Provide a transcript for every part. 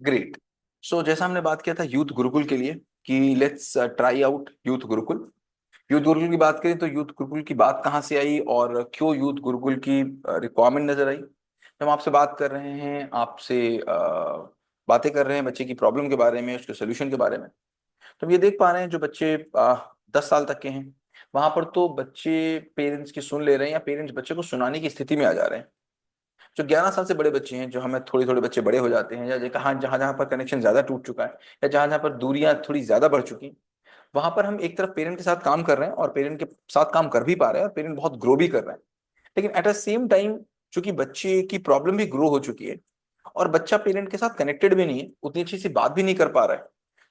Great. सो जैसा हमने बात किया था यूथ गुरुकुल के लिए कि let's try out youth Gurukul. Youth Gurukul की बात करें तो यूथ गुरुकुल की बात कहाँ से आई और क्यों यूथ गुरुकुल की रिक्वायरमेंट नजर आई। हम आपसे बात कर रहे हैं, आपसे बातें कर रहे हैं बच्चे की प्रॉब्लम के बारे में, उसके सोल्यूशन के बारे में। तो हम ये देख पा रहे हैं जो बच्चे 10 साल तक के हैं वहां पर तो बच्चे पेरेंट्स की सुन ले रहे हैं या पेरेंट्स बच्चे को सुनाने की स्थिति में आ जा रहे हैं। जो 11 साल से बड़े बच्चे हैं, जो हमें थोड़े थोड़े बच्चे बड़े हो जाते हैं, या जहाँ जहाँ जहाँ पर कनेक्शन ज्यादा टूट चुका है या जहाँ जहाँ पर दूरियां थोड़ी ज्यादा बढ़ चुकी हैं, वहां पर हम एक तरफ पेरेंट के साथ काम कर रहे हैं और पेरेंट के साथ काम कर भी पा रहे हैं और पेरेंट बहुत ग्रो भी कर रहे हैं। लेकिन एट द सेम टाइम चूंकि बच्चे की प्रॉब्लम भी ग्रो हो चुकी है और बच्चा पेरेंट के साथ कनेक्टेड भी नहीं है, उतनी अच्छी सी बात भी नहीं कर पा रहा है,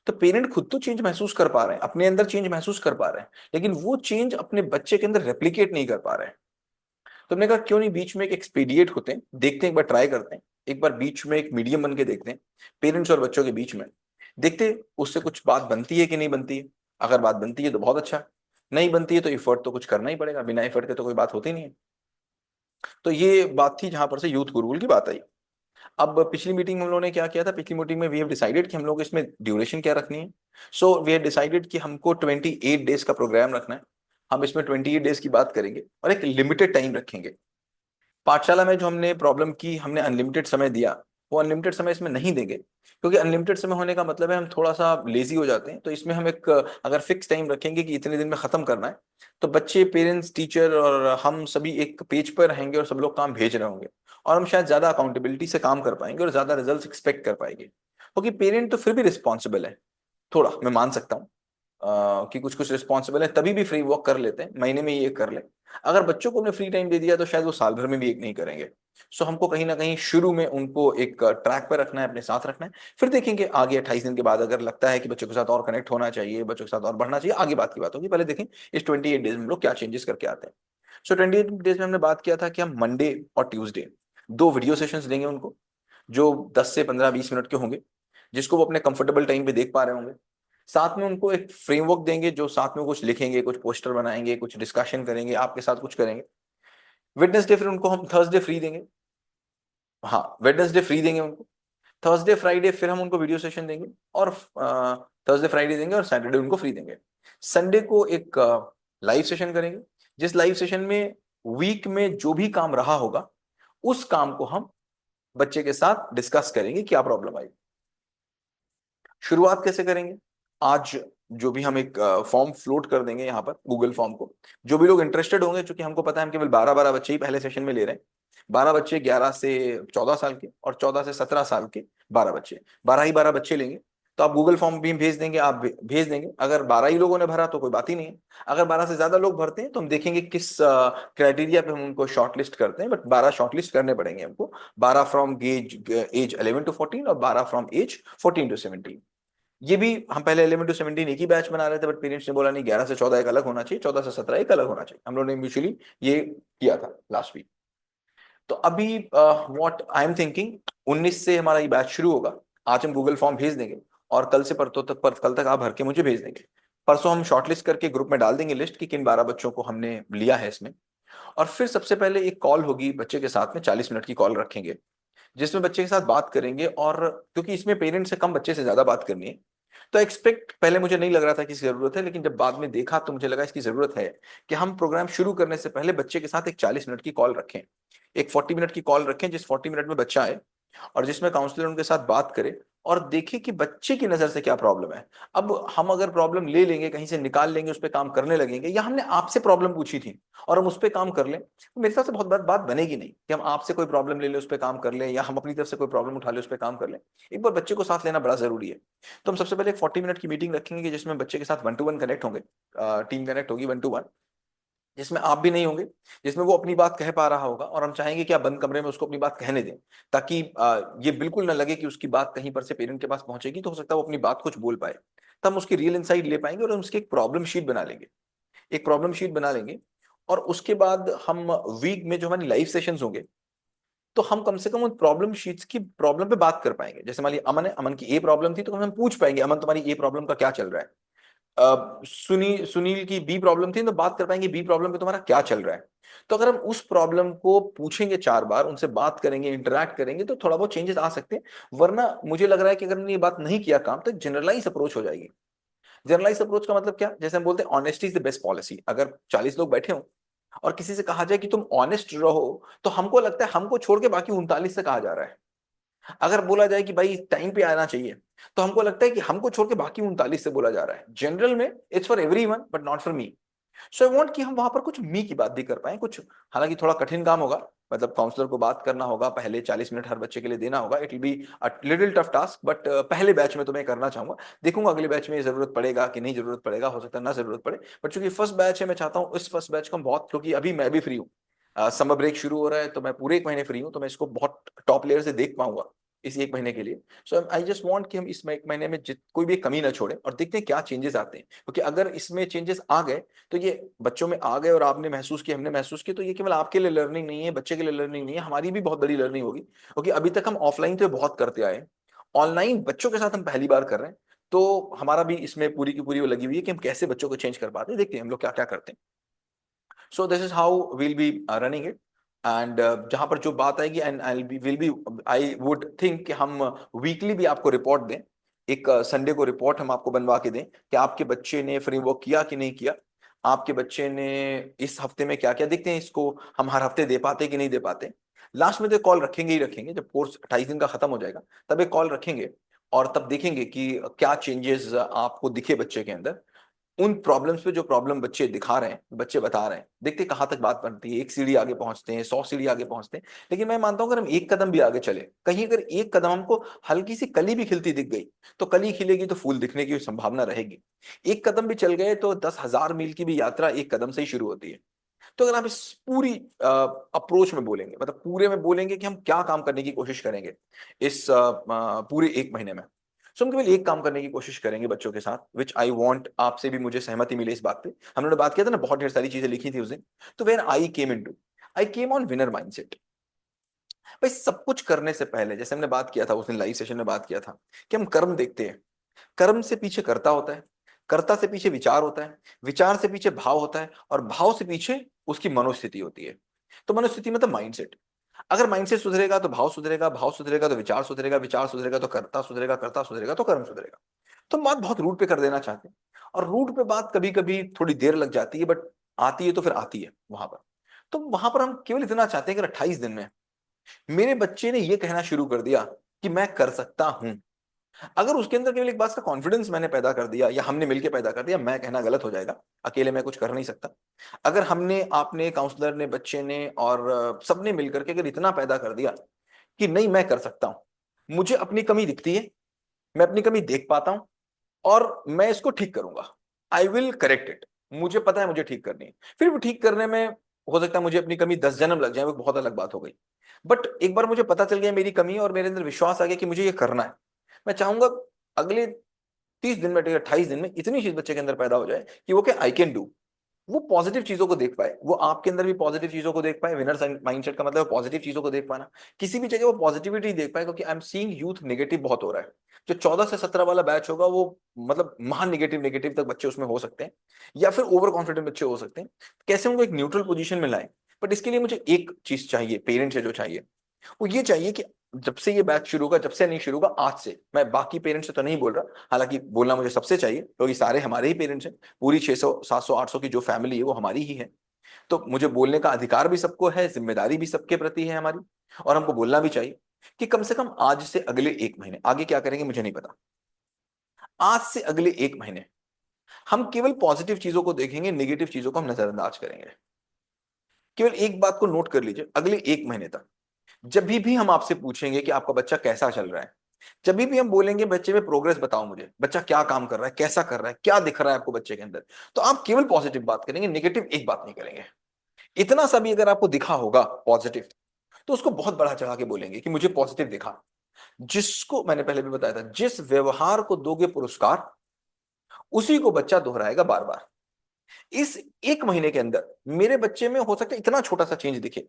तो पेरेंट खुद तो चेंज महसूस कर पा रहे हैं, अपने अंदर चेंज महसूस कर पा रहे हैं, लेकिन वो चेंज अपने बच्चे के अंदर रेप्लिकेट नहीं कर पा रहे हैं। तो हमने कहा क्यों नहीं बीच में एक एक्सपीडिएट होते हैं, देखते हैं, एक बार ट्राई करते हैं, एक बार बीच में एक मीडियम बन के देखते हैं पेरेंट्स और बच्चों के बीच में। देखते हैं उससे कुछ बात बनती है कि नहीं बनती है। अगर बात बनती है तो बहुत अच्छा, नहीं बनती है तो एफर्ट तो कुछ करना ही पड़ेगा, बिना एफर्ट के तो कोई बात होती नहीं है। तो ये बात थी जहां पर से यूथ गुरुकुल की बात आई। अब पिछली मीटिंग में हम लोगों ने क्या किया था, पिछली मीटिंग में वी हैव डिसाइडेड कि हम लोग इसमें ड्यूरेशन क्या रखनी है। सो वी हैव डिसाइडेड कि हमको 28 डेज का प्रोग्राम रखना है। हम इसमें 28 डेज की बात करेंगे और एक लिमिटेड टाइम रखेंगे। पाठशाला में जो हमने प्रॉब्लम की, हमने अनलिमिटेड समय दिया, वो अनलिमिटेड समय इसमें नहीं देंगे, क्योंकि अनलिमिटेड समय होने का मतलब है हम थोड़ा सा लेजी हो जाते हैं। तो इसमें हम एक अगर फिक्स टाइम रखेंगे कि इतने दिन में खत्म करना है, तो बच्चे, पेरेंट्स, टीचर और हम सभी एक पेज पर रहेंगे और सब लोग काम भेज रहे होंगे और हम शायद ज्यादा अकाउंटेबिलिटी से काम कर पाएंगे और ज्यादा रिजल्ट एक्सपेक्ट कर पाएंगे। क्योंकि पेरेंट तो फिर भी रिस्पॉन्सिबल है, थोड़ा मैं मान सकता हूँ कि कुछ कुछ रिस्पॉन्सिबल है, तभी भी फ्री वर्क कर लेते हैं, महीने में ये कर ले। अगर बच्चों को हमने फ्री टाइम दे दिया तो शायद वो साल भर में भी एक नहीं करेंगे। सो हमको कहीं ना कहीं शुरू में उनको एक ट्रैक पर रखना है, अपने साथ रखना है। फिर देखेंगे आगे 28 दिन के बाद अगर लगता है कि बच्चों के साथ और कनेक्ट होना चाहिए, बच्चों के साथ और बढ़ना चाहिए, आगे बात की बात होगी। पहले देखें इस 28 डेज में हम लोग क्या चेंजेस करके आते हैं। सो 28 डेज में हमने बात किया था कि हम मंडे और ट्यूसडे 2 वीडियो सेशंस देंगे उनको, जो 10 से 15 20 मिनट के होंगे, जिसको वो अपने कंफर्टेबल टाइम पे देख पा रहे होंगे। साथ में उनको एक फ्रेमवर्क देंगे, जो साथ में कुछ लिखेंगे, कुछ पोस्टर बनाएंगे, कुछ डिस्कशन करेंगे, आपके साथ कुछ करेंगे। वेडनेसडे फिर उनको हम थर्सडे फ्री देंगे। हाँ, वेडनेसडे फ्री देंगे उनको। थर्सडे फ्राइडे फिर हम उनको वीडियो सेशन देंगे और थर्सडे फ्राइडे देंगे और सैटरडे उनको फ्री देंगे। संडे को एक लाइव सेशन करेंगे, जिस लाइव सेशन में वीक में जो भी काम रहा होगा उस काम को हम बच्चे के साथ डिस्कस करेंगे, क्या प्रॉब्लम आई। शुरुआत कैसे करेंगे? आज जो भी हम एक फॉर्म फ्लोट कर देंगे यहाँ पर गूगल फॉर्म को, जो भी लोग इंटरेस्टेड होंगे, क्योंकि हमको पता है हम केवल 12-12 बच्चे ही पहले सेशन में ले रहे हैं। 12 बच्चे, 11 से 14 साल के और 14 से 17 साल के 12 बच्चे, 12 ही 12 बच्चे लेंगे। तो आप गूगल फॉर्म भी भेज देंगे, आप भेज देंगे। अगर 12 ही लोगों ने भरा तो कोई बात ही नहीं है। अगर 12 से ज्यादा लोग भरते हैं तो हम देखेंगे किस क्राइटेरिया पे हम उनको शॉर्टलिस्ट करते हैं, बट 12 शॉर्टलिस्ट करने पड़ेंगे हमको। 12 फ्रॉम एज 11 to 14 और 12 फ्रॉम एज 14 to 17। ये भी हम पहले 11 to 17 एक ही बैच बना रहे थे, बट पेरेंट्स ने बोला नहीं, 11 से 14 एक अलग होना चाहिए, 14 से 17 एक अलग होना चाहिए। हम लोगों ने म्यूचुअली ये किया था लास्ट वीक। तो अभी व्हाट आई एम थिंकिंग, 19 से हमारा ये बैच शुरू होगा। आज हम गूगल फॉर्म भेज देंगे और कल से परसों तक, कल तक आप भर के मुझे भेज देंगे। परसों हम शॉर्टलिस्ट करके ग्रुप में डाल देंगे लिस्ट कि किन 12 बच्चों को हमने लिया है इसमें। और फिर सबसे पहले एक कॉल होगी बच्चे के साथ में, 40 मिनट की कॉल रखेंगे, जिसमें बच्चे के साथ बात करेंगे। और क्योंकि इसमें पेरेंट्स से कम, बच्चे से ज्यादा बात करनी है, तो एक्सपेक्ट पहले मुझे नहीं लग रहा था कि इसकी जरूरत है, लेकिन जब बाद में देखा तो मुझे लगा इसकी जरूरत है कि हम प्रोग्राम शुरू करने से पहले बच्चे के साथ एक 40 मिनट की कॉल रखें, एक 40 मिनट की कॉल रखें, जिस 40 मिनट में बच्चा आए और जिसमें काउंसलर उनके साथ बात करे और देखे कि बच्चे की नजर से क्या प्रॉब्लम है। अब हम अगर प्रॉब्लम ले लेंगे, कहीं से निकाल लेंगे, उस पर काम करने लगेंगे, या हमने आपसे प्रॉब्लम पूछी थी और हम उस पर काम कर लें, तो मेरे हिसाब से बहुत बात बनेगी नहीं कि हम आपसे कोई प्रॉब्लम ले लें, उस पर काम कर लें, या हम अपनी तरफ से कोई प्रॉब्लम उठा लें, उस पर काम कर लें। एक बार बच्चे को साथ लेना बड़ा जरूरी है। तो हम सबसे पहले एक 40 मिनट की मीटिंग रखेंगे कि जिसमें बच्चे के साथ 1 to 1 कनेक्ट होंगे, टीम कनेक्ट होगी 1 to 1, जिसमें आप भी नहीं होंगे, जिसमें वो अपनी बात कह पा रहा होगा और हम चाहेंगे कि आप बंद कमरे में उसको अपनी बात कहने दें, ताकि ये बिल्कुल ना लगे कि उसकी बात कहीं पर से पेरेंट के पास पहुंचेगी तो हो सकता है वो अपनी बात कुछ बोल पाए। तो हम उसकी रियल इंसाइट ले पाएंगे और हम उसकी एक प्रॉब्लम शीट बना लेंगे, एक प्रॉब्लम शीट बना लेंगे। और उसके बाद हम वीक में जो हमारी लाइव सेशंस होंगे, तो हम कम से कम उन प्रॉब्लम शीट्स की प्रॉब्लम पे बात कर पाएंगे। जैसे मान लिया अमन है, अमन की ए प्रॉब्लम थी, तो हम पूछ पाएंगे अमन तुम्हारी ए प्रॉब्लम का क्या चल रहा है। सुनील की बी प्रॉब्लम थी, तो बात कर पाएंगे बी प्रॉब्लम पे तुम्हारा क्या चल रहा है। तो अगर हम उस प्रॉब्लम को पूछेंगे 4 बार, उनसे बात करेंगे, इंटरेक्ट करेंगे, तो थोड़ा बहुत चेंजेस आ सकते हैं। वरना मुझे लग रहा है कि अगर हमने ये बात नहीं किया काम, तो जनरलाइज अप्रोच हो जाएगी। जनरलाइज अप्रोच का मतलब क्या, जैसे हम बोलते हैं honesty is the best policy. अगर 40 लोग बैठे हो और किसी से कहा जाए कि तुम ऑनेस्ट रहो, तो हमको लगता है हमको छोड़ के बाकी 39 से कहा जा रहा है। अगर बोला जाए कि भाई टाइम पे आना चाहिए, तो हमको लगता है कि हमको छोड़ के बाकी 39 से बोला जा रहा है। जनरल में it's for everyone but not for me. So I want कि हम वहां पर कुछ मी की बात भी कर पाए कुछ। हालांकि थोड़ा कठिन काम होगा, मतलब काउंसलर को बात करना होगा, पहले 40 मिनट हर बच्चे के लिए देना होगा। It will be a little tough task, but पहले बैच में तो मैं करना चाहूंगा। देखूंगा अगले बैच में जरूरत पड़ेगा कि नहीं जरूरत पड़ेगा, हो सकता है ना जरूरत पड़े। बट चूंकि फर्स्ट बैच है, मैं चाहता हूँ इस फर्स्ट बैच को हम बहुत, क्योंकि अभी मैं भी फ्री हूँ, समर ब्रेक शुरू हो रहा है, तो मैं पूरे 1 महीने फ्री हूँ, तो मैं इसको बहुत टॉप लेयर से देख पाऊंगा इस 1 महीने के लिए। सो आई जस्ट वांट कि हम इस 1 महीने में कोई भी कमी ना छोड़े, और देखते हैं क्या चेंजेस आते हैं। क्योंकि अगर इसमें चेंजेस आ गए, तो ये बच्चों में आ गए और आपने महसूस किया, हमने महसूस किया, तो ये केवल आपके लिए लर्निंग नहीं है, बच्चे के लिए लर्निंग नहीं है, हमारी भी बहुत बड़ी लर्निंग होगी। क्योंकि अभी तक हम ऑफलाइन तो बहुत करते आए, ऑनलाइन बच्चों के साथ हम पहली बार कर रहे हैं। तो हमारा भी इसमें पूरी की पूरी वो लगी हुई है कि हम कैसे बच्चों को चेंज कर पाते हैं, देखते हैं हम लोग क्या क्या करते हैं। So this is how we'll be running it. And जहां पर जो बात आएगी, and I will be, I would think कि हम वीकली भी आपको रिपोर्ट दें। एक संडे को रिपोर्ट हम आपको बनवा के दें कि आपके बच्चे ने फ्रेमवर्क किया कि नहीं किया, आपके बच्चे ने इस हफ्ते में क्या किया। देखते हैं इसको हम हर हफ्ते दे पाते कि नहीं दे पाते। लास्ट में तो कॉल रखेंगे ही रखेंगे, जब कोर्स 28 दिन का खत्म हो जाएगा तब एक कॉल रखेंगे, और तब देखेंगे कि क्या चेंजेस आपको दिखे बच्चे के अंदर। उन प्रॉब्लम्स पे जो प्रॉब्लम बच्चे दिखा रहे हैं, बच्चे बता रहे हैं, देखते कहाँ तक बात बनती है। 1 सीढ़ी आगे पहुंचते हैं, 100 सीढ़ी आगे पहुंचते हैं। लेकिन मैं मानता हूं अगर हम एक कदम भी आगे चले, कहीं अगर एक कदम हमको हल्की सी कली भी खिलती दिख गई, तो कली खिलेगी तो फूल दिखने की संभावना रहेगी। एक कदम भी चल गए तो 10,000 मील की भी यात्रा एक कदम से ही शुरू होती है। तो अगर आप इस पूरी अप्रोच में बोलेंगे, मतलब पूरे में बोलेंगे कि हम क्या काम करने की कोशिश करेंगे इस पूरे 1 महीने में। सो हम केवल एक काम करने की कोशिश करेंगे बच्चों के साथ, विच आई वांट आपसे भी मुझे सहमति मिले इस बात पे। हम लोगों ने बात किया था ना, बहुत ढेर सारी चीजें लिखी थी उस दिन। तो where I came in to, I came on winner mindset. भाई सब कुछ करने से पहले, जैसे हमने बात किया था उस दिन लाइव सेशन में बात किया था, कि हम कर्म देखते हैं। कर्म से पीछे कर्ता होता है, कर्ता से पीछे विचार होता है, विचार से पीछे भाव होता है, और भाव से पीछे उसकी मनोस्थिति होती है। तो मनोस्थिति मतलब माइंडसेट। अगर माइंडसेट सुधरेगा तो भाव सुधरेगा, भाव सुधरेगा तो विचार सुधरेगा, विचार सुधरेगा तो कर्ता सुधरेगा, कर्ता सुधरेगा तो कर्म सुधरेगा। तो हम बात बहुत रूट पे कर देना चाहते हैं, और रूट पे बात कभी कभी थोड़ी देर लग जाती है, बट आती है तो फिर आती है वहां पर। तो वहां पर हम केवल इतना चाहते हैं कि 28 दिन में मेरे बच्चे ने यह कहना शुरू कर दिया कि मैं कर सकता हूं। अगर उसके अंदर केवल एक बात का कॉन्फिडेंस मैंने पैदा कर दिया, या हमने मिलकर पैदा कर दिया, मैं कहना गलत हो जाएगा, अकेले मैं कुछ कर नहीं सकता। अगर हमने, आपने, काउंसलर ने, बच्चे ने और सबने मिलकर के अगर इतना पैदा कर दिया कि नहीं मैं कर सकता हूं, मुझे अपनी कमी दिखती है, मैं अपनी कमी देख पाता हूं, और मैं इसको ठीक करूंगा, आई विल करेक्ट इट। मुझे पता है मुझे ठीक करनी है। फिर वो ठीक करने में हो सकता है मुझे अपनी कमी 10 जन्म लग जाए, वो बहुत अलग बात हो गई। बट एक बार मुझे पता चल गया मेरी कमी, और मेरे अंदर विश्वास आ गया कि मुझे ये करना है, मैं चाहूंगा अगले 30 दिन में, 28 दिन में इतनी चीज बच्चे के अंदर पैदा हो जाए कि वो क्या आई कैन डू। वो पॉजिटिव चीजों को देख पाए, वो आपके अंदर भी पॉजिटिव चीजों को देख पाए। विनर माइंडसेट का मतलब पॉजिटिव चीजों को देख पाना, किसी भी जगह वो पॉजिटिविटी देख पाए। क्योंकि I am seeing youth negative बहुत हो रहा है। जो 14 से 17 वाला बैच होगा, वो मतलब महान नेगेटिव नेगेटिव तक बच्चे उसमें हो सकते हैं, या फिर ओवर कॉन्फिडेंट बच्चे हो सकते हैं। कैसे उनको एक न्यूट्रल पोजीशन में लाएं। बट इसके लिए मुझे एक चीज चाहिए, पेरेंट्स से जो चाहिए वो ये चाहिए कि जब से ये बैच शुरू होगा, जब से नहीं शुरू होगा, आज से, मैं बाकी पेरेंट्स से तो नहीं बोल रहा, हालांकि बोलना मुझे सबसे चाहिए क्योंकि सारे हमारे ही पेरेंट्स हैं। पूरी 600 700 800 की जो फैमिली है वो हमारी ही है। तो मुझे बोलने का अधिकार भी सबको है, जिम्मेदारी भी सबके प्रति है हमारी। और हमको बोलना भी चाहिए कि कम से कम आज से अगले 1 महीने, आगे क्या करेंगे मुझे नहीं पता, आज से अगले 1 महीने हम केवल पॉजिटिव चीजों को देखेंगे, नेगेटिव चीजों को हम नजरअंदाज करेंगे। केवल एक बात को नोट कर लीजिए, अगले 1 महीने तक जब भी हम आपसे पूछेंगे कि आपका बच्चा कैसा चल रहा है, जब भी हम बोलेंगे बच्चे में प्रोग्रेस बताओ मुझे, बच्चा क्या काम कर रहा है, कैसा कर रहा है, क्या दिख रहा है आपको बच्चे के अंदर, तो आप केवल पॉजिटिव बात करेंगे, नेगेटिव एक बात नहीं करेंगे। इतना सा भी अगर आपको दिखा होगा पॉजिटिव, तो उसको बहुत बढ़ा चढ़ा के बोलेंगे कि मुझे पॉजिटिव दिखा। जिसको मैंने पहले भी बताया था, जिस व्यवहार को दोगे पुरस्कार, उसी को बच्चा दोहराएगा बार बार। इस 1 महीने के अंदर मेरे बच्चे में हो सकता है इतना छोटा सा चेंज दिखे,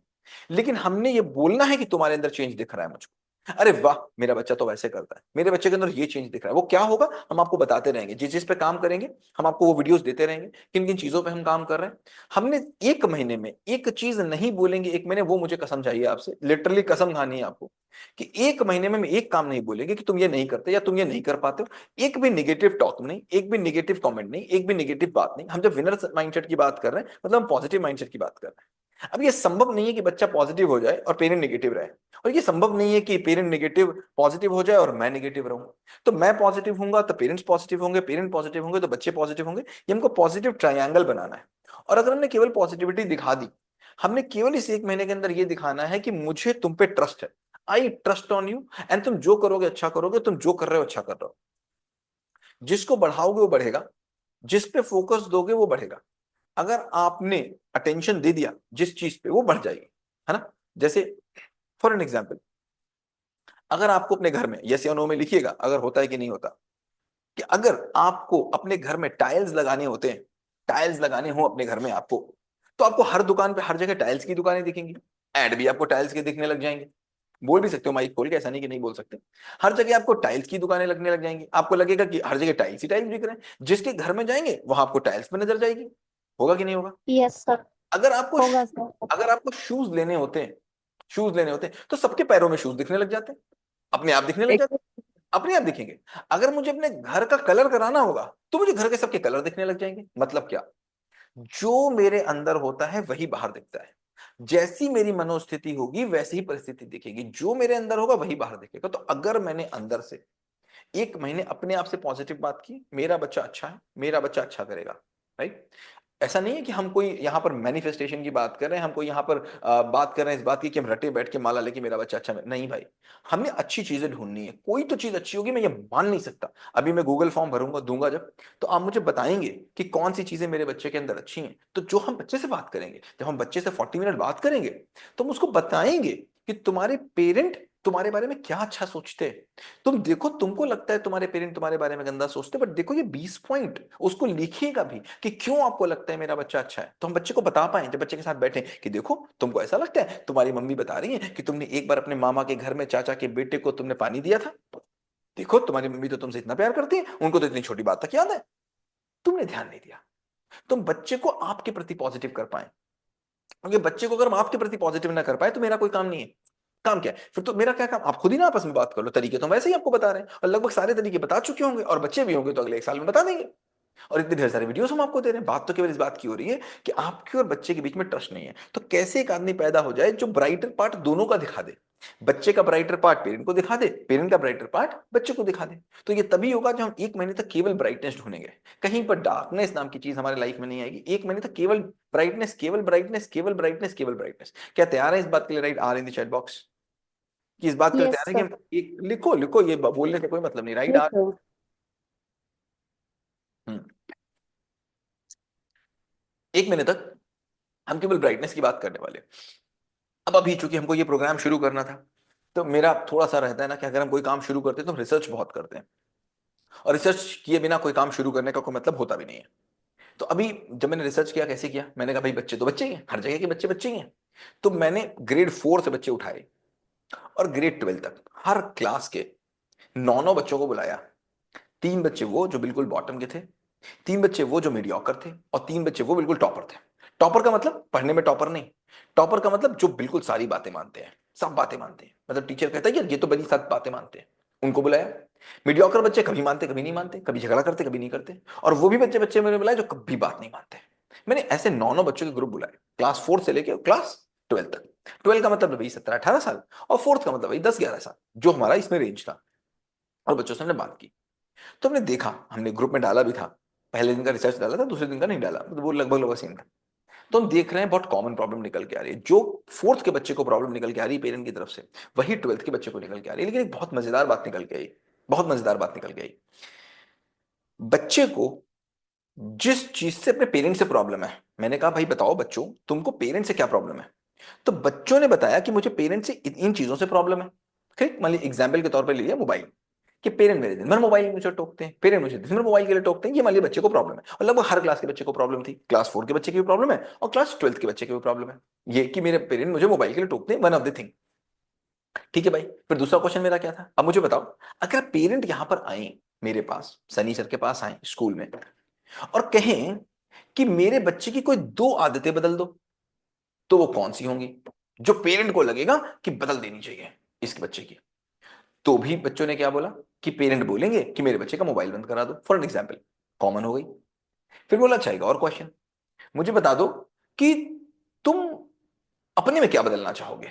लेकिन हमने ये बोलना है कि तुम्हारे अंदर चेंज दिख रहा है मुझको। अरे वाह, मेरा बच्चा तो वैसे करता है, मेरे बच्चे के अंदर ये चेंज दिख रहा है। वो क्या होगा हम आपको बताते रहेंगे, जिस जिस पे काम करेंगे हम आपको वो वीडियोस देते रहेंगे, किन किन चीजों पे हम काम कर रहे हैं। हमने एक महीने में एक चीज नहीं बोलेंगे, एक महीने, वो मुझे कसम चाहिए आपसे, लिटरली कसम खानी है आपको, कि एक महीने में हम एक काम नहीं बोलेंगे कि तुम ये नहीं करते या तुम ये नहीं कर पाते हो। एक भी निगेटिव टॉक नहीं, एक भी निगेटिव कमेंट नहीं, एक भी निगेटिव बात नहीं। हम जब विनर माइंडसेट की बात कर रहे हैं मतलब हम पॉजिटिव माइंडसेट की बात कर रहे हैं। अब ये संभव नहीं है कि बच्चा पॉजिटिव हो जाए और पेरेंट नेगेटिव रहे, और ये संभव नहीं है कि पेरेंट नेगेटिव पॉजिटिव हो जाए और मैं नेगेटिव रहूं। तो मैं पॉजिटिव होऊंगा तो पेरेंट्स पॉजिटिव होंगे, पेरेंट पॉजिटिव होंगे तो बच्चे पॉजिटिव होंगे। ये हमको पॉजिटिव ट्रायंगल बनाना है। और अगर हमने केवल पॉजिटिविटी दिखा दी, हमने केवल इस एक महीने के अंदर ये दिखाना है कि मुझे तुम पे ट्रस्ट है, I trust on you, and तुम जो करोगे अच्छा करोगे, तुम जो कर रहे हो अच्छा कर रहे हो। जिसको बढ़ाओगे वो बढ़ेगा, जिस पे फोकस दोगे वो बढ़ेगा। अगर आपने अटेंशन दे दिया जिस चीज पे, वो बढ़ जाएगी, है ना। जैसे फॉर एन एग्जाम्पल, अगर आपको अपने घर में, यस या नो में लिखिएगा अगर होता है कि नहीं होता, कि अगर आपको अपने घर में टाइल्स लगाने होते हैं, टाइल्स लगाने हो अपने घर में आपको, तो आपको हर दुकान पे हर जगह टाइल्स की दुकानें दिखेंगी, एड भी आपको टाइल्स के दिखने लग जाएंगे। बोल भी सकते हो माइक खोल के, ऐसा नहीं कि नहीं बोल सकते। हर जगह आपको टाइल्स की दुकानें लगने लग जाएंगी, आपको लगेगा कि हर जगह टाइल्स ही टाइल्स बिक रहे हैं। जिसके घर में जाएंगे वहां आपको टाइल्स पे नजर जाएगी। होगा कि नहीं होगा। Yes sir. अगर आपको होगा सर। अगर आपको शूज लेने होते हैं, शूज लेने होते हैं तो सबके पैरों में शूज दिखने लग जाते हैं, अपने आप दिखने लग जाते एक हैं, अपने आप दिखेंगे। अगर मुझे अपने घर का कलर कराना होगा तो मुझे घर के सबके कलर दिखने लग जाएंगे। मतलब क्या, जो मेरे अंदर होता है वही बाहर दिखता है। जैसी मेरी मनोस्थिति होगी वैसी ही परिस्थिति दिखेगी, जो मेरे अंदर होगा वही बाहर दिखेगा। तो अगर मैंने अंदर से एक महीने अपने आप से पॉजिटिव बात की, मेरा बच्चा अच्छा है, मेरा बच्चा अच्छा करेगा, राइट। ऐसा नहीं है कि हम कोई यहाँ पर मैनिफेस्टेशन की बात कर रहे हैं, हम कोई यहाँ पर बात कर रहे हैं इस बात की कि हम रटे बैठ के माला लेके मेरा बच्चा अच्छा नहीं भाई। हमने अच्छी चीजें ढूंढनी है, कोई तो चीज अच्छी होगी, मैं ये मान नहीं सकता। अभी मैं गूगल फॉर्म भरूंगा, दूंगा जब, तो आप मुझे बताएंगे कि कौन सी चीजें मेरे बच्चे के अंदर अच्छी हैं। तो जो हम बच्चे से बात करेंगे, जब हम बच्चे से 40 मिनट बात करेंगे, तो हम उसको बताएंगे कि तुम्हारे पेरेंट तुम्हारे बारे में क्या अच्छा सोचते हैं। तुम देखो, तुमको लगता है तुम्हारे पेरेंट तुम्हारे बारे में गंदा सोचते, बट देखो ये 20 पॉइंट उसको लिखिएगा भी कि क्यों आपको लगता है मेरा बच्चा अच्छा है। तो हम बच्चे को बता पाए जब बच्चे के साथ बैठे कि देखो तुमको ऐसा लगता है, तुम्हारी मम्मी बता रही है कि तुमने एक बार अपने मामा के घर में चाचा के बेटे को तुमने पानी दिया था। देखो तुम्हारी मम्मी तो तुमसे इतना प्यार करती है, उनको तो इतनी छोटी बात तक याद है, तुमने ध्यान नहीं दिया। तुम बच्चे को आपके प्रति पॉजिटिव कर पाए, क्योंकि बच्चे को अगर हम आपके प्रति पॉजिटिव ना कर पाए तो मेरा कोई काम नहीं है। काम क्या है फिर, तो मेरा क्या काम, आप खुद ही ना आपस में बात कर लो। तरीके तो हम वैसे ही आपको बता रहे हैं, और लगभग सारे तरीके बता चुके होंगे, और बच्चे भी होंगे तो अगले 1 साल में बता देंगे। और इतने ढेर सारे वीडियोस हम आपको दे रहे हैं। बात तो केवल इस बात की हो रही है कि आपके और बच्चे के बीच में ट्रस्ट नहीं है। तो कैसे एक आदमी पैदा हो जाए जो ब्राइटर पार्ट दोनों का दिखा दे, बच्चे का ब्राइटर पार्ट पेरेंट को दिखा दे, पेरेंट का ब्राइटर पार्ट बच्चे को दिखा दे। तो ये तभी होगा जब हम एक महीने तक केवल ब्राइटनेस ढूंढेंगे, कहीं पर डार्कनेस नाम की चीज हमारे लाइफ में नहीं आएगी। एक महीने तक केवल ब्राइटनेस, केवल ब्राइटनेस, केवल ब्राइटनेस, केवल ब्राइटनेस। क्या तैयार है इस बात के लिए, write are in the chat box, कि इस बात के लिए यस तैयार है कि सर। हम एक लिखो लिखो, ये बोलने का कोई मतलब नहीं, राइट आर। लिखो। एक महीने तक हम केवल ब्राइटनेस की बात करने वाले। अब अभी चूंकि हमको ये प्रोग्राम शुरू करना था, तो मेरा थोड़ा सा रहता है ना कि अगर हम कोई काम शुरू करते हैं तो हम रिसर्च बहुत करते हैं, और रिसर्च किए बिना कोई काम शुरू करने का कोई मतलब होता भी नहीं है। तो अभी जब मैंने रिसर्च किया, कैसे किया, मैंने कहा भाई बच्चे तो बच्चे ही हैं, हर जगह के बच्चे बच्चे ही हैं। तो मैंने ग्रेड 4 से बच्चे उठाए और ग्रेड 12 तक हर क्लास के 9 बच्चों को बुलाया। 3 बच्चे वो जो बिल्कुल बॉटम के थे, 3 बच्चे वो जो मीडियोकर थे, और 3 बच्चे वो बिल्कुल टॉपर थे। टॉपर का मतलब पढ़ने में टॉपर नहीं, टॉपर का मतलब जो बिल्कुल सारी बातें मानते हैं, सब बातें मानते हैं, मतलब टीचर कहता है यार ये तो बड़ी सारी बातें मानते हैं, उनको बुलाया। मीडियोकर बच्चे कभी मानते कभी नहीं मानते, कभी झगड़ा करते कभी नहीं करते, और वो भी बच्चे बच्चे मैंने बुलाए जो कभी बात नहीं मानते। मैंने ऐसे 9 बच्चों के ग्रुप बुलाए, क्लास 4 से लेके क्लास 12 तक। 12 का मतलब वही 17-18 साल, और फोर्थ का मतलब वही 10-11 साल, जो हमारा इसमें रेंज था। और बच्चों से हमने बात की, तो हमने देखा, हमने ग्रुप में डाला भी था। पहले दिन का रिसर्च डाला था, दूसरे दिन का नहीं डाला, मतलब वो लगभग लगभग सेम था। तो हम देख रहे हैं बहुत कॉमन प्रॉब्लम निकल के आ रही है, जो फोर्थ के बच्चे को प्रॉब्लम निकल के आ रही है पेरेंट की तरफ से, वही 12th के बच्चे को निकल के आ रही है। लेकिन एक बहुत मजेदार बात निकल के आई, बहुत मजेदार बात निकल के आई। बच्चे को जिस चीज से अपने पेरेंट से प्रॉब्लम है, मैंने कहा भाई बताओ बच्चों तुमको पेरेंट से क्या प्रॉब्लम है। तो बच्चों ने बताया कि मुझे पेरेंट से इन चीजों से प्रॉब्लम है। ठीक, मान लीजिए एग्जाम्पल के तौर पर ले लिया मोबाइल, कि पेरेंट मेरे दिन भर मोबाइल में मुझे टोकते हैं, पेरेंट मुझे दिन भर मोबाइल के लिए टोकते हैं। ये मान लीजिए बच्चे को प्रॉब्लम है, और लगभग हर क्लास के बच्चे को प्रॉब्लम थी, क्लास 4 के बच्चे की भी प्रॉब्लम है और क्लास 12th के बच्चे की भी प्रॉब्लम है, ये कि मेरे पेरेंट मुझे मोबाइल के लिए टोकते हैं, वन ऑफ द थिंग। ठीक है भाई, फिर दूसरा क्वेश्चन मेरा क्या था, अब मुझे बताओ, अगर पेरेंट यहां पर आए मेरे पास, सनी सर के पास आए स्कूल में, और कहें कि मेरे बच्चे की कोई दो आदतें बदल दो, तो वो कौन सी होंगी जो पेरेंट को लगेगा कि बदल देनी चाहिए इसके बच्चे की? तो भी बच्चों ने क्या बोला कि पेरेंट बोलेंगे कि मेरे बच्चे का मोबाइल बंद करा दो, फॉर एग्जाम्पल, कॉमन हो गई। फिर बोला अच्छा एक और क्वेश्चन, मुझे बता दो कि तुम अपने में क्या बदलना चाहोगे,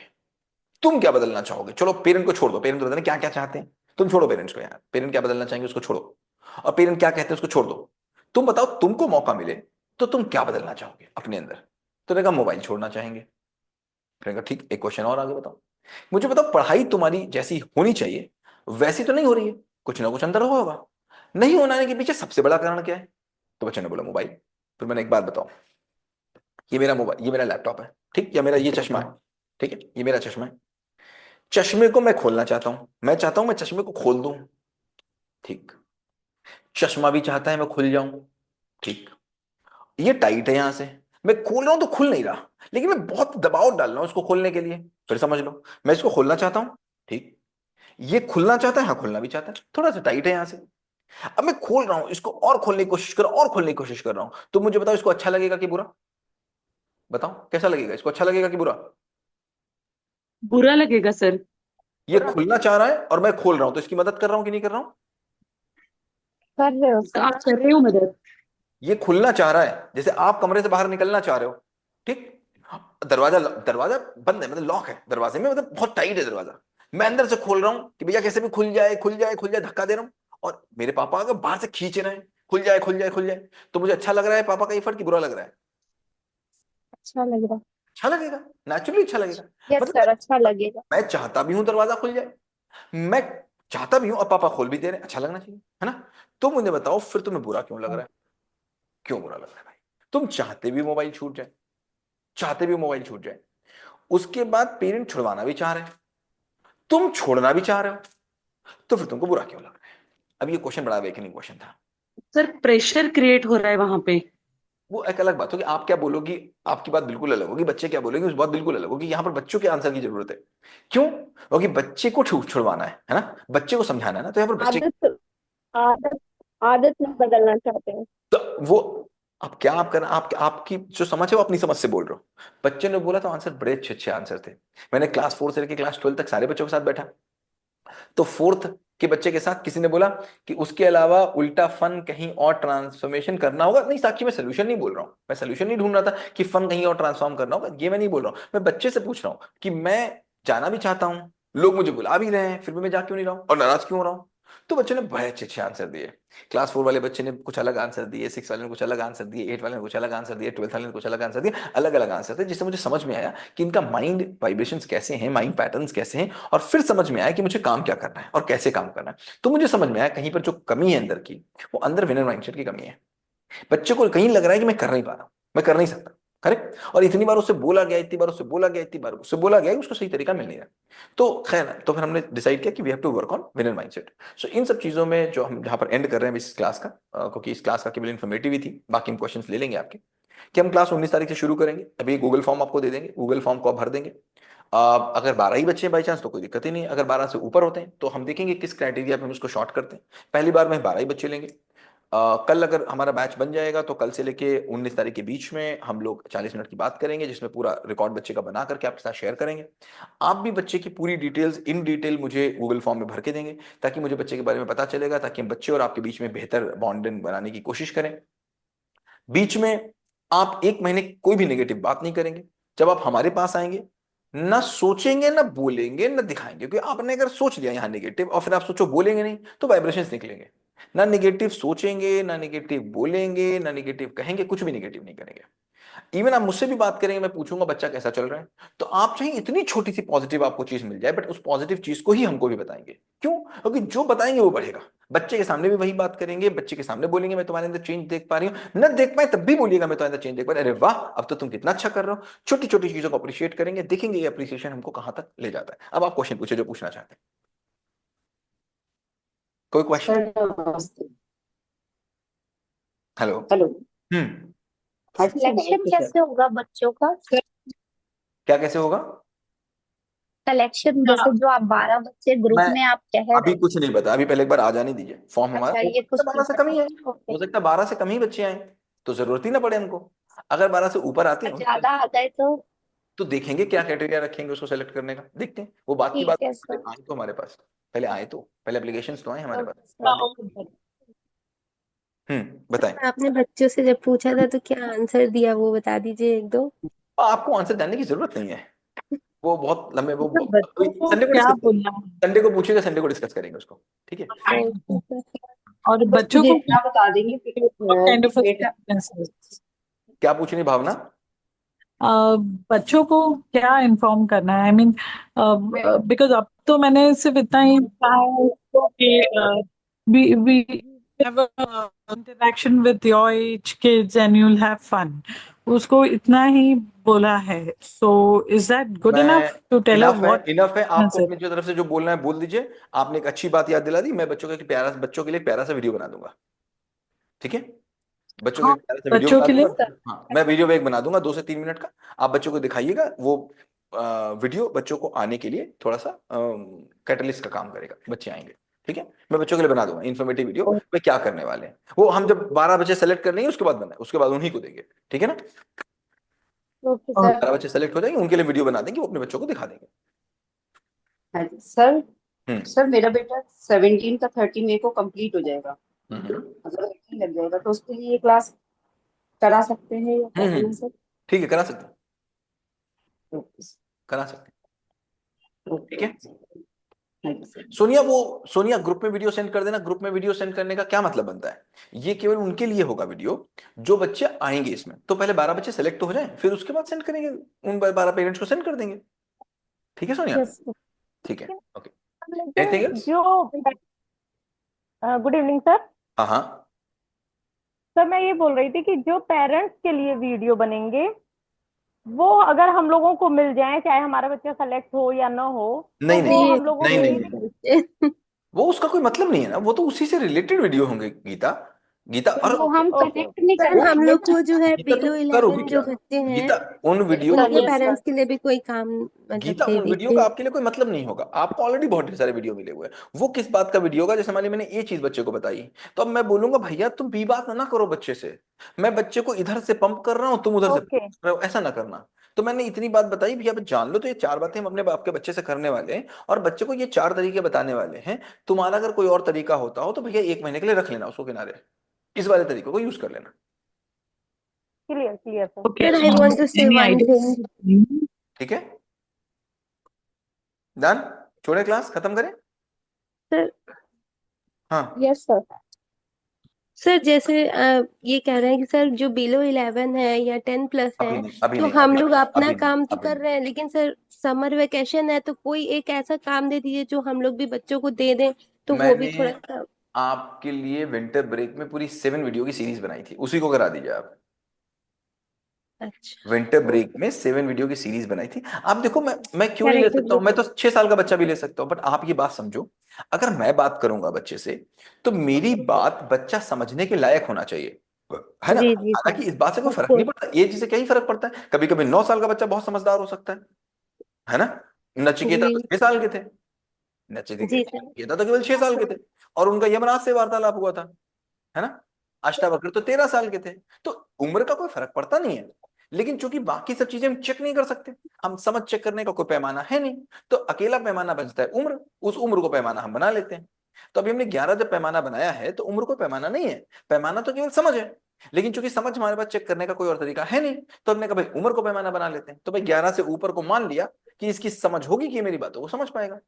तुम क्या बदलना चाहोगे? चलो पेरेंट को छोड़ दो, पेरेंट तो बताने क्या क्या चाहते हैं, तुम छोड़ो पेरेंट्स को यार, पेरेंट क्या बदलना चाहेंगे उसको छोड़ो, और पेरेंट क्या कहते हैं उसको छोड़ दो। तुम बताओ, तुमको मौका मिले तो तुम क्या बदलना चाहोगे अपने अंदर? तो देखा मोबाइल छोड़ना चाहेंगे। फिर कहा ठीक, एक क्वेश्चन और आगे बताओ, मुझे बताओ पढ़ाई तुम्हारी जैसी होनी चाहिए वैसी तो नहीं हो रही है, कुछ ना कुछ अंदर होगा, नहीं होने के पीछे सबसे बड़ा कारण क्या है? तो बच्चे ने बोला मोबाइल। फिर मैंने एक बात बताओ, ये मेरा मोबाइल, ये मेरा लैपटॉप है, ठीक, या मेरा ये चश्मा है, ठीक है, ये मेरा चश्मा है, चश्मे को मैं खोलना चाहता हूं, मैं चाहता हूं मैं चश्मे को खोल दूं, ठीक, चश्मा भी चाहता है मैं खुल जाऊं, ठीक, ये टाइट है यहां से, मैं खोल रहा हूं तो खुल नहीं रहा, लेकिन मैं बहुत दबाव डाल रहा हूं इसको खोलने के लिए। फिर समझ लो, मैं इसको खोलना चाहता हूं, ठीक, ये खुलना चाहता है, हाँ खुलना भी चाहता है, थोड़ा सा टाइट है यहां से, अब मैं खोल रहा हूं इसको और खोलने की कोशिश कर रहा हूं और खोलने की कोशिश कर रहा हूं, तो मुझे बताओ इसको अच्छा लगेगा कि बुरा? बताओ कैसा लगेगा, इसको अच्छा लगेगा कि बुरा? बुरा लगेगा सर। ये खुलना चाह रहा है और मैं खोल रहा हूं, तो इसकी मदद कर रहा हूं कि नहीं कर रहा हूं? कर रहे हो तो आप कर रहे हो मदद। ये खुलना चाह रहा है, जैसे आप कमरे से बाहर निकलना चाह रहे हो, ठीक, दरवाजा दरवाजा बंद है, मतलब लॉक है दरवाजे में, मतलब बहुत टाइट है दरवाजा, मैं अंदर से खोल रहा हूं कि भैया कैसे भी खुल जाए खुल जाए खुल जाए, धक्का दे रहा हूं, और मेरे पापा अगर बाहर से खींच रहे हैं खुल जाए खुल जाए खुल जाए, तो मुझे अच्छा लग रहा है पापा का एफर्ट कि बुरा लग रहा है? अच्छा लग रहा। अच्छा लगेगा, नेचुरली अच्छा लगेगा। यस मतलब सर, अच्छा लगेगा। मैं चाहता भी हूं दरवाजा खुल जाए, मैं चाहता भी हूं और पापा खोल भी दे रहे हैं, अच्छा लगना चाहिए, है ना? तो मुझे बताओ फिर तुम्हें बुरा क्यों लग रहा है? क्यों बुरा लग रहा है भाई? तुम चाहते भी मोबाइल छूट जाए, चाहते भी मोबाइल छूट जाए, उसके बाद पेरेंट छुड़वाना भी चाह रहे हैं, तुम छोड़ना भी चाह रहे हो, तो फिर तुमको बुरा क्यों लग रहा है? अब ये क्वेश्चन बड़ा वेकनिंग क्वेश्चन था। सर प्रेशर क्रिएट हो रहा है वहां पे। वो एक अलग बात होगी, आप क्या बोलोगी, आपकी बात बिल्कुल अलग होगी, बच्चे क्या बोलेंगे उस बात बिल्कुल अलग होगी, यहाँ पर बच्चों के आंसर की जरूरत है। क्यों? क्योंकि बच्चे को छुड़वाना है ना, बच्चे को समझाना है ना, तो यहाँ पर बच्चे, आदत आदत आदत में बदलना चाहते हैं। तो वो, अब क्या आप करना, आपकी जो समझ है वो अपनी समझ से बोल रहे हो। बच्चे ने बोला तो आंसर बड़े अच्छे अच्छे आंसर थे, मैंने क्लास 4 से लेकर क्लास 12 तक सारे बच्चों के साथ बैठा, तो फोर्थ के बच्चे के साथ किसी ने बोला कि उसके अलावा उल्टा फन कहीं और ट्रांसफॉर्मेशन करना होगा, नहीं साक्षी मैं सोल्यूशन नहीं बोल रहा हूं, मैं सोल्यूशन नहीं ढूंढ रहा था कि फन कहीं और ट्रांसफॉर्म करना होगा, ये मैं नहीं बोल रहा हूं, मैं बच्चे से पूछ रहा हूं कि मैं जाना भी चाहता हूं, लोग मुझे बुला भी रहे हैं, फिर भी मैं जा क्यों नहीं रहा हूं और नाराज क्यों हो रहा हूं? तो बच्चे ने बड़े अच्छे अच्छे आंसर दिए, क्लास 4 वाले बच्चे ने कुछ अलग आंसर दिए, 6 वाले ने कुछ अलग आंसर दिए, 8 वाले ने कुछ अलग आंसर दिए, 12 वाले ने कुछ अलग आंसर दिए, अलग अलग आंसर थे, जिससे मुझे समझ में आया कि इनका माइंड वाइब्रेशंस कैसे हैं, माइंड पैटर्न्स कैसे हैं, और फिर समझ में आया कि मुझे काम क्या करना है और कैसे काम करना है। तो मुझे समझ में आया कहीं पर जो कमी है अंदर की, वो अंदर विनर माइंडसेट की कमी है, बच्चे को कहीं लग रहा है कि मैं कर नहीं पा रहा हूं, मैं कर नहीं सकता, करेक्ट, और इतनी बार उससे बोला गया, इतनी बार उससे बोला गया, इतनी बार उससे बोला गया कि उसको सही तरीका मिल नहीं रहा। तो खैर, तो फिर हमने डिसाइड किया कि we have to work on winner mindset. So इन सब चीजों में जो हम जहां पर एंड कर रहे हैं इस क्लास का, क्योंकि इस क्लास का केवल इन्फॉर्मेटिव ही थी, बाकी हम क्वेश्चंस ले लेंगे आपके, कि हम क्लास 19 तारीख से शुरू करेंगे, अभी गूगल फॉर्म आपको दे देंगे, गूगल फॉर्म को आप भर देंगे। अगर 12 ही बच्चे हैं बाई चांस तो कोई दिक्कत ही नहीं है, अगर 12 से ऊपर होते हैं तो हम देखेंगे किस क्राइटेरिया पे हम उसको शॉर्ट करते हैं, पहली बार में 12 ही बच्चे लेंगे। कल अगर हमारा बैच बन जाएगा तो कल से लेके 19 तारीख के बीच में हम लोग 40 मिनट की बात करेंगे, जिसमें पूरा रिकॉर्ड बच्चे का बना करके आपके साथ शेयर करेंगे। आप भी बच्चे की पूरी डिटेल्स इन डिटेल मुझे गूगल फॉर्म में भर के देंगे, ताकि मुझे बच्चे के बारे में पता चलेगा, ताकि हम बच्चे और आपके बीच में बेहतर बॉन्डिंग बनाने की कोशिश करें। बीच में आप एक महीने कोई भी नेगेटिव बात नहीं करेंगे, जब आप हमारे पास आएंगे ना सोचेंगे ना बोलेंगे ना दिखाएंगे, क्योंकि आपने अगर सोच लिया यहाँ नेगेटिव और फिर आप सोचो बोलेंगे नहीं, तो वाइब्रेशंस निकलेंगे, ना नेगेटिव सोचेंगे ना नेगेटिव बोलेंगे ना नेगेटिव कहेंगे, कुछ भी नेगेटिव नहीं करेंगे। इवन आप मुझसे भी बात करेंगे, मैं पूछूंगा बच्चा कैसा चल रहा है, तो आप चाहे इतनी छोटी सी पॉजिटिव आपको चीज मिल जाए, बट उस पॉजिटिव चीज को ही हमको भी बताएंगे। क्यों? क्योंकि जो बताएंगे वो बढ़ेगा, बच्चे के सामने भी वही बात करेंगे, बच्चे के सामने बोलेंगे मैं तुम्हारे अंदर चेंज देख पा रही हूँ, न देख पाए तब भी बोलिएगा मैं तुम्हारे अंदर चेंज देख पा रही हूँ, अरे वाह अब तो तुम कितना अच्छा कर रहे हो। छोटी छोटी चीजों को अप्रिशिएट करेंगे, देखेंगे ये अप्रिसिएशन हमको कहां तक ले जाता है। अब आप क्वेश्चन पूछे जो पूछना चाहते हैं, कोई क्वेश्चन? सर नमस्ते। हेलो। हेलो। हम्म। सिलेक्शन कैसे होगा बच्चों का? क्या कैसे होगा? कलेक्शन हाँ, जैसे जो आप 12 बच्चे ग्रुप मैं में आप कह रहे अभी हैं। कुछ नहीं बता, अभी पहले एक बार आ जाने दीजिए फॉर्म हमारा। अच्छा, हो ये सकता कुछ है 12 नहीं से कम पता। ही है, ओके। हो सकता है 12 से कम ही बच्चे आए, तो जरूरत ही ना पड़े हमको। अगर 12 से ऊपर आते और हैं ज्यादा आ जाए तो? तो देखेंगे क्या क्राइटेरिया रखेंगे उसको सेलेक्ट करने का, देखते हैं, वो बात की बात। ठीक है पहले सर। आए तो हमारे पास, पहले आए तो पहले एप्लीकेशंस तो आए हमारे पास, ओके तब सर। देखेंगे। बताएं। आपने बच्चों से जब पूछा था तो क्या आंसर दिया वो बता दीजिए एक दो। आपको आंसर जानने की जरूरत नहीं है, वो बहुत लंबे, वो मतलब बच्चों को संडे को क्या डिस्कस करेंगे, बोलना संडे को पूछिएगा, संडे को डिस्कस करेंगे उसको, ठीक है। है, ओके सर। और बस बच्चों मुझे को इतना बता देंगे कि काइंड ऑफ बेटा। क्या पूछ रही भावना? बच्चों को क्या इन्फॉर्म करना है, आई मीन बिकॉज अब तो मैंने सिर्फ इतना ही कहा है उसको कि we have interaction with your age kids and you will have fun, उसको इतना ही बोला है। सो इज दैट गुड मैं enough to tell her enough है, व्हाट इनफ है, आपको आंसर? अपनी जो तरफ से जो बोलना है बोल दीजिए। आपने एक अच्छी बात याद दिला दी, मैं बच्चों के प्यारा, बच्चों के लिए एक प्यारा सा वीडियो बना दूंगा, ठीक है। बच्चों के हाँ, लिए प्यारा सा वीडियो बच्चों बना के लिए। दूंगा, हाँ मैं वीडियो एक बना दूंगा 2 से 3 मिनट का। आप बच्चों को दिखाइएगा, वो वीडियो बच्चों को आने के लिए थोड़ा सा कैटलिस्ट का काम करेगा, बच्चे आएंगे, ठीक है। मैं बच्चों के लिए बना दूंगा इन्फॉर्मेटिव वीडियो, वे क्या करने वाले हैं, वो हम जब 12 बच्चे सेलेक्ट कर लेंगे उसके बाद बनाए, उसके बाद उन्हीं को देंगे, ठीक है ना। ओके और सर। 12 बच्चे सेलेक्ट हो जाएंगे, उनके लिए वीडियो बना देंगे, वो अपने बच्चों को दिखा देंगे। हाँ जी सर। हम्म सर मेरा बेटा 17 का 30 मई को कंप्लीट हो जाएगा। हम्म अगर 18 लग जाएगा तो उसके लिए ये क्लास करा सकते हैं या क्या करना हम्म, है सर? ठीक है, करा सकते हैं, ओके सर। करा सकते हैं, ठीक ओके है। सर। हाँ जी सर। सोनिया, वो सोनिया ग्रुप में वीडियो सेंड कर देना। ग्रुप में वीडियो सेंड करने का क्या मतलब बनता है, ये केवल उनके लिए होगा वीडियो जो बच्चे आएंगे इसमें। तो पहले 12 बच्चे सेलेक्ट तो हो जाएं, फिर उसके बाद सेंड करेंगे, उन 12 पेरेंट्स को सेंड कर देंगे, ठीक है सोनिया। यस। ठीक है, ओके। एनीथिंग लेकिन एल्स? जो गुड इवनिंग सर। हाँ हाँ। सर मैं ये बोल रही थी कि जो पेरेंट्स के लिए वीडियो बनेंगे वो अगर हम लोगों को मिल जाए, चाहे हमारा बच्चा सेलेक्ट हो या ना हो, तो नहीं नहीं वो फ्री हम लोगों नहीं के नहीं नहीं नहीं, करते। वो उसका कोई मतलब नहीं है ना, वो तो उसी से रिलेटेड वीडियो होंगे गीता, गीता। और वो हम ओके कनेक्ट नहीं सर कर वो हम पाएंगे लोग ना। को जो है गीता तो बिलो करोगी 11 क्या? जो बच्चे हैं गीता उन वीडियो का उनके सर पेरेंट्स सर के लिए भी कोई काम मतलब गीता दे उन वीडियो का दीजिए। आपके लिए कोई मतलब नहीं होगा, आपको ऑलरेडी बहुत ढेर सारे वीडियो मिले हुए हैं। वो किस बात का वीडियो होगा, जैसे मान लीजिए मैंने ये चीज बच्चे को बताई, तो अब मैं बोलूंगा भैया तुम बी बात ना करो बच्चे से, मैं बच्चे को इधर से पंप कर रहा हूँ, तुम उधर से ओके। pump कर रहे हो, ऐसा ना करना। तो मैंने इतनी बात बताई भैया, अब जान लो तो ये 4 बातें हम अपने बाप के बच्चे से करने वाले हैं, और बच्चे को ये 4 तरीके बताने वाले हैं। तुम्हारा अगर कोई और तरीका होता हो तो भैया 1 महीने के लिए रख लेना उसको किनारे, इस वाले तरीके को यूज कर लेना, clear clear sir. Okay, sir I want to say any one thing. Idea? ठीक है। डन, छोड़े, क्लास खत्म करें। सर हाँ, यस सर। सर जैसे ये कह रहे हैं कि सर जो बिलो 11 है या 10+ अभी है नहीं, अभी तो नहीं, हम अभी लोग अपना अभी नहीं, काम तो अभी कर नहीं। रहे हैं, लेकिन सर समर वेकेशन है तो कोई एक ऐसा काम दे दीजिए जो हम लोग भी बच्चों को दे दें तो वो भी मैंने थोड़ा सा। आपके लिए विंटर ब्रेक में पूरी 7 वीडियो की सीरीज बनाई थी, उसी को करा दीजिए आप। अच्छा। Winter break okay. में 7 वीडियो की सीरीज बनाई थी। आप देखो, मैं क्यों नहीं ले सकता कैरेक्टर। हूँ, मैं तो 6 साल का बच्चा भी ले सकता हूँ, बट आप ये बात समझो, अगर मैं बात करूंगा बच्चे से तो मेरी बात बच्चा समझने के लायक होना चाहिए, है ना। जी जी सर। हालांकि इस बात से कोई ऑफ फर्क नहीं कोर्स। पड़ता, एज से क्या ही फर्क पड़ता है, कभी कभी 9 साल का बच्चा बहुत समझदार हो सकता है ना। नचिकेता जी तो 6 साल के थे, जी सर। नचिकेता तो केवल 6 साल के थे, और उनका यमराज से वार्तालाप हुआ था, है ना। अष्टावक्र तो 13 साल के थे। तो उम्र का कोई फर्क पड़ता नहीं है, लेकिन चूंकि बाकी सब चीजें हम चेक नहीं कर सकते, हम समझ चेक करने का कोई पैमाना है नहीं, तो अकेला पैमाना बचता है उम्र, उस उम्र को पैमाना हम बना लेते हैं। तो अभी हमने 11 जब पैमाना बनाया है तो उम्र को पैमाना नहीं है, पैमाना तो केवल समझ है। लेकिन चूंकि समझ हमारे पास चेक करने का कोई और तरीका है नहीं, तो हमने कहा भाई उम्र को पैमाना बना लेते हैं। तो भाई 11 से ऊपर को मान लिया कि इसकी समझ होगी, कि ये मेरी बातों को समझ पाएगा,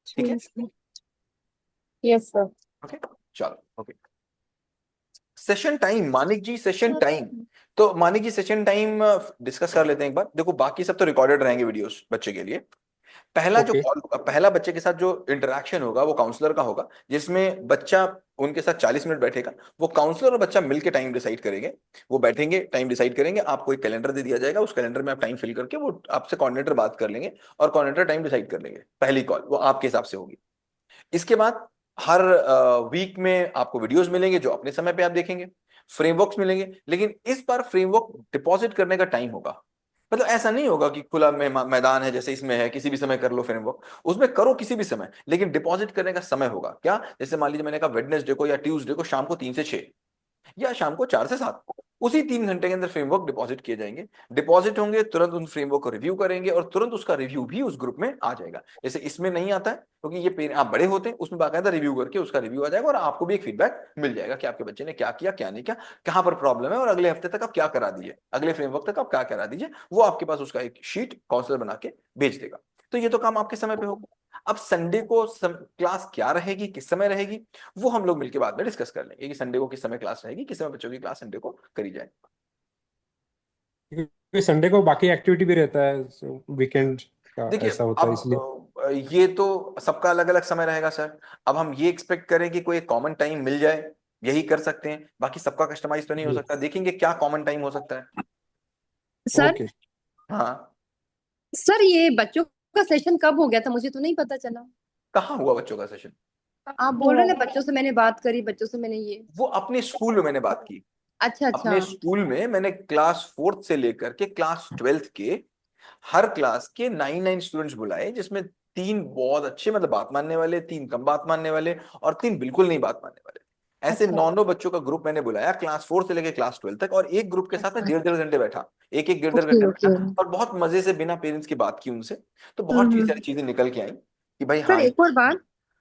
ठीक है। जी सर। Yes sir. ओके, चलो, ओके। सेशन टाइम, मानिक जी, सेशन टाइम। तो मानिक जी सेशन टाइम डिस्कस कर लेते हैं एक बार। देखो बाकी सब तो रिकॉर्डेड रहेंगे वीडियोस बच्चे के लिए। पहला जो ओके। कॉल होगा, पहला बच्चे के साथ जो इंटरेक्शन होगा वो काउंसलर का होगा, जिसमें बच्चा उनके साथ 40 मिनट बैठेगा। वो काउंसलर और बच्चा मिलकर टाइम डिसाइड करेंगे, वो बैठेंगे टाइम डिसाइड करेंगे, आपको एक कैलेंडर दे दिया जाएगा, उस कैलेंडर में आप टाइम फिल करके वो आपसे कोऑर्डिनेटर बात कर लेंगे, और कोऑर्डिनेटर टाइम डिसाइड कर लेंगे। पहली कॉल वो आपके हिसाब से होगी। इसके बाद हर वीक में आपको वीडियोस मिलेंगे जो अपने समय पे आप देखेंगे, फ्रेमवर्क्स मिलेंगे, लेकिन इस बार फ्रेमवर्क डिपॉजिट करने का टाइम होगा, मतलब ऐसा नहीं होगा कि खुला मैदान है जैसे इसमें है, किसी भी समय कर लो फ्रेमवर्क, उसमें करो किसी भी समय, लेकिन डिपॉजिट करने का समय होगा क्या, जैसे मान लीजिए मैंने कहा वेडनेसडे को या ट्यूसडे को शाम को 3 से 6 या शाम को 4 से 7, उसी 3 घंटे के अंदर फ्रेमवर्क डिपॉजिट किए जाएंगे। डिपॉजिट होंगे, तुरंत उन फ्रेमवर्क को रिव्यू करेंगे और तुरंत उसका रिव्यू भी उस ग्रुप में आ जाएगा। जैसे इसमें नहीं आता है क्योंकि ये आप बड़े होते हैं, उसमें बाकायदा रिव्यू करके उसका रिव्यू आ जाएगा और आपको भी एक फीडबैक मिल जाएगा कि आपके बच्चे ने क्या किया, क्या नहीं किया, कहां पर प्रॉब्लम है, और अगले हफ्ते तक आप क्या करा दीजिए, अगले फ्रेमवर्क तक आप क्या करा दीजिए, वो आपके पास उसका एक शीट काउंसलर बना के भेज देगा। तो ये तो काम आपके समय पे होगा। अब संडे को क्लास क्या रहेगी, किस समय रहेगी, वो हम लोग मिलकर बाद में डिस्कस कर लेंगे कि संडे को किस समय क्लास रहेगी, किस समय बच्चों की क्लास संडे को करी जाए। क्योंकि संडे को बाकी एक्टिविटी भी रहता है, वीकेंड का देखिए ऐसा होता है इसलिए। अब ये तो सबका अलग अलग समय रहेगा सर। अब हम ये एक्सपेक्ट करें कि कोई कॉमन टाइम मिल जाए, यही कर सकते हैं, बाकी सबका कस्टमाइज तो नहीं हो जी। सकता, देखेंगे क्या कॉमन टाइम हो सकता है। Sir okay. हाँ, सर ये बच्चों का सेशन कब हो गया था, मुझे तो नहीं पता चला। कहाँ हुआ बच्चों का सेशन? आप बोल रहे हैं ना बच्चों से मैंने बात करी, बच्चों से मैंने ये। वो अपने स्कूल में मैंने बात की। अच्छा अच्छा। अपने स्कूल में मैंने क्लास 4th से लेकर के क्लास 12th के हर क्लास के 9 स्टूडेंट्स बुलाए, जिसमें 3 बहुत अच्छे मतलब बात मानने वाले, 3 कम बात मानने वाले और 3 बिल्कुल नहीं बात मानने वाले। ऐसे अच्छा 9 बच्चों का ग्रुप मैंने बुलाया क्लास 4 से लेकर क्लास 12 तक, और एक ग्रुप के साथ में अच्छा। 1.5 घंटे बैठा, एक एक 1.5 ओके घंटे ओके। बैठा और बहुत मजे से बिना पेरेंट्स की बात की उनसे। तो बहुत सारी हम्म। चीजें निकल के आई कि भाई सर हाँ। एक और बात,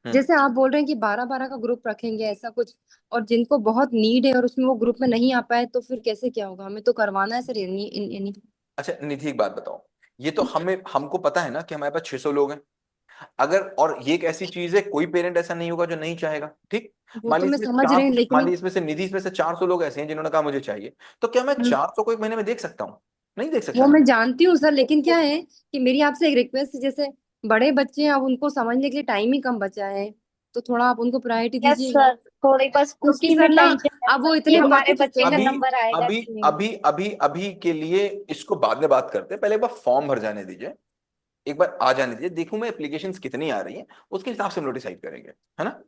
हम्म। जैसे आप बोल रहे हैं कि 12-12 का ग्रुप रखेंगे ऐसा कुछ, और जिनको बहुत नीड है और उसमें वो ग्रुप में नहीं आ पाए तो फिर कैसे क्या होगा? हमें तो करवाना है सर यानी। अच्छा निधि एक बात बताओ, ये तो हमको पता है ना कि हमारे पास 600 लोग हैं। अगर, और ये एक ऐसी चीज है, कोई पेरेंट ऐसा नहीं होगा जो नहीं चाहेगा, ठीक। वो मान तो मैं लीजिए समझ रही हूँ मान लेकिन। लीजिए इसमें से निधि, इसमें से 400 लोग ऐसे हैं जिन्होंने कहा मुझे चाहिए, तो क्या मैं हम्म, 400 को एक महीने में देख सकता हूँ? नहीं देख सकता वो ना। मैं जानती हूँ सर, लेकिन क्या है कि मेरी आपसे एक रिक्वेस्ट है, जैसे बड़े बच्चे हैं अब उनको समझने के लिए टाइम ही कम बचा है, तो थोड़ा आप उनको प्रायोरिटी यस दीजिएगा। सर, थोड़ी बस क्योंकि उसी सर में ना टेंशन है अब वो कि इतने हमारे पढ़ बच्चे का अभी नंबर आएगा अभी कि नहीं। अभी अभी अभी के लिए इसको बाद में बात करते हैं, पहले एक बार फॉर्म भर जाने दीजिए, एक बार आ जाने दीजिए, देखूं मैं एप्लीकेशंस कितनी आ रही हैं, उसके हिसाब से हम लोग डिसाइड करेंगे, है ना।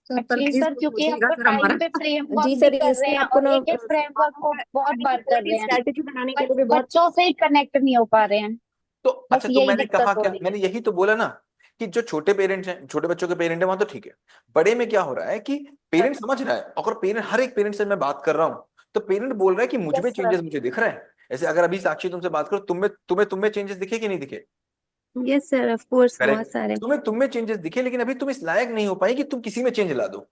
सर पर एक्चुअली प्लीज सर कुछ क्योंकि हम सोचिएगा तो सर टाइम हमारा। पे फ्रेमवर्क जी भी सर, कर रहे इसमें हैं आपको और ना एक एक फ्रेमवर्क को बहुत बार कर रहे हैं, स्ट्रैटेजी बनाने के बट लिए भी बहुत। बच्चों से ही कनेक्ट नहीं हो पा रहे हैं। तो बस अच्छा, तो यही मैंने दिक्कत कहा हो क्या, रही है। मैंने यही तो बोला ना कि जो छोटे पेरेंट्स हैं, छोटे बच्चों के पेरेंट हैं, वहां तो ठीक है। बड़े में क्या हो रहा है कि पेरेंट समझ रहा है, अगर पेरेंट, हर एक पेरेंट से मैं बात कर रहा हूँ तो पेरेंट बोल रहा है कि मुझ में यस सर। चेंजेस मुझे दिख रहे हैं। ऐसे अगर अभी साक्षी तुमसे बात करो, तुम्हें चेंजेस दिखे कि नहीं दिखे? यस सर, ऑफ कोर्स बहुत करेक्ट। सारे। तुम्हें चेंजेस दिखे, लेकिन अभी तुम इस लायक नहीं हो पाई कि तुम किसी में चेंज ला दो,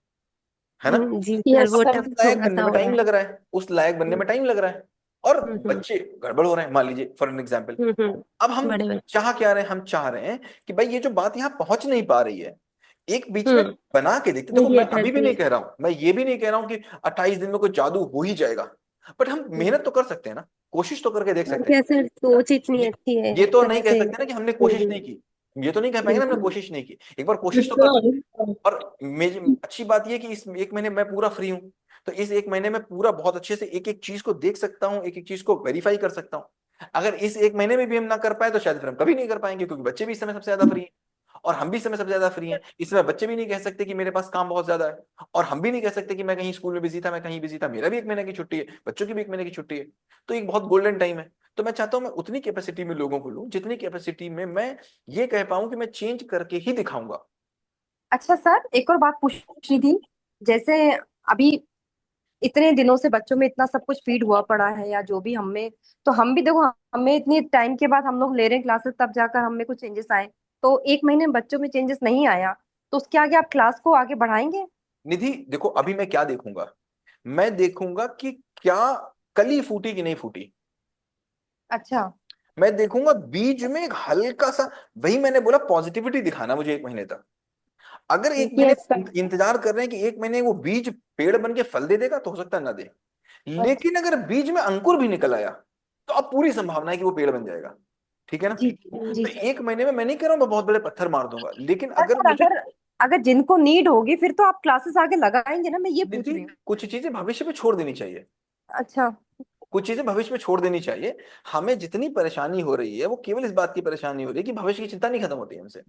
है ना। जी सर, यस वो सर। उस टफ लायक थोड़ा बनने सा में हो रहा टाइम है। लग रहा है, उस लायक बनने में टाइम लग रहा है, और हम्म। बच्चे गड़बड़ हो रहे हैं, मान लीजिए फॉर एन एग्जाम्पल। अब हम बड़े बड़े। चाह क्या रहे हैं, हम चाह रहे हैं कि भाई ये जो बात यहाँ पहुंच नहीं पा रही है, एक बीच में हम्म। बना के देखते। देखो मैं मीडिएटर अभी भी नहीं चाहिए। कह रहा हूं, मैं ये भी नहीं कह रहा हूं कि 28 दिन में कोई जादू हो ही जाएगा, बट हम मेहनत तो कर सकते हैं ना, कोशिश तो करके देख और सकते क्या सर, हैं। सोच इतनी ये अच्छी है ये एक तो तरह नहीं कह से। सकते ना कि हमने कोशिश नहीं की, ये तो नहीं कह पाएंगे ना हमने बिल्कुल। कोशिश नहीं की, एक बार कोशिश तो कर सकते हैं। और मेरी अच्छी बात यह कि इस एक महीने मैं पूरा फ्री हूँ, तो इस एक महीने में पूरा बहुत अच्छे से एक एक चीज को देख सकता हूँ, एक एक चीज को वेरीफाई कर सकता हूँ। अगर इस एक महीने में भी हम ना कर पाए तो शायद फिर हम कभी नहीं कर पाएंगे, क्योंकि बच्चे भी इस समय सबसे ज्यादा फ्री हैं और हम भी इस समय सबसे ज्यादा फ्री हैं। इस समय बच्चे भी नहीं कह सकते कि मेरे पास काम बहुत ज्यादा है, और हम भी नहीं कह सकते कि मैं कहीं स्कूल में बिजी था, मैं कहीं बिजी था। मेरा भी एक महीने की छुट्टी है, बच्चों की भी एक महीने की छुट्टी है, तो एक बहुत गोल्डन टाइम है। तो मैं चाहता हूं मैं उतनी कैपेसिटी में लोगों को लूं जितनी कैपेसिटी में मैं ये कह पाऊं कि मैं चेंज करके ही दिखाऊंगा। अच्छा सर एक और बात पूछनी थी, जैसे अभी इतने दिनों से बच्चों में इतना सब कुछ फीड हुआ पड़ा है या जो भी हमें, तो हम भी देखो हमें इतनी टाइम के बाद हम लोग ले रहे हैं क्लासेस, तब जाकर हमें कुछ चेंजेस आए। तो एक महीने में बच्चों में चेंजेस नहीं आया, तो उसके आगे आप क्लास को आगे बढ़ाएंगे? निधि देखो, अभी मैं क्या देखूंगा, मैं देखूंगा कि क्या कली फूटी कि नहीं फूटी। अच्छा। मैं देखूंगा बीज में एक हल्का सा, वही मैंने बोला पॉजिटिविटी दिखाना मुझे एक महीने तक। अगर एक महीने यस सर। इंतजार कर रहे हैं कि एक महीने वो बीज पेड़ बन के फल दे देगा, तो हो सकता है ना दे, अच्छा। लेकिन अगर बीज में अंकुर भी निकल आया तो अब पूरी संभावना है कि वो पेड़ बन जाएगा, ठीक है ना। जी जी तो सर। एक महीने में मैं नहीं कह रहा हूं मैं बहुत बड़े पत्थर मार दूंगा, लेकिन अगर सर मुझे, अगर अगर जिनको नीड होगी फिर तो आप क्लासेस आगे लगाएंगे ना, मैं ये पूछ निधि रही हूँ। कुछ चीजें भविष्य में छोड़ देनी चाहिए, अच्छा। कुछ चीजें भविष्य में छोड़ देनी चाहिए। हमें जितनी परेशानी हो रही है वो केवल इस बात की परेशानी हो रही है कि भविष्य की चिंता नहीं खत्म होती है हमसे,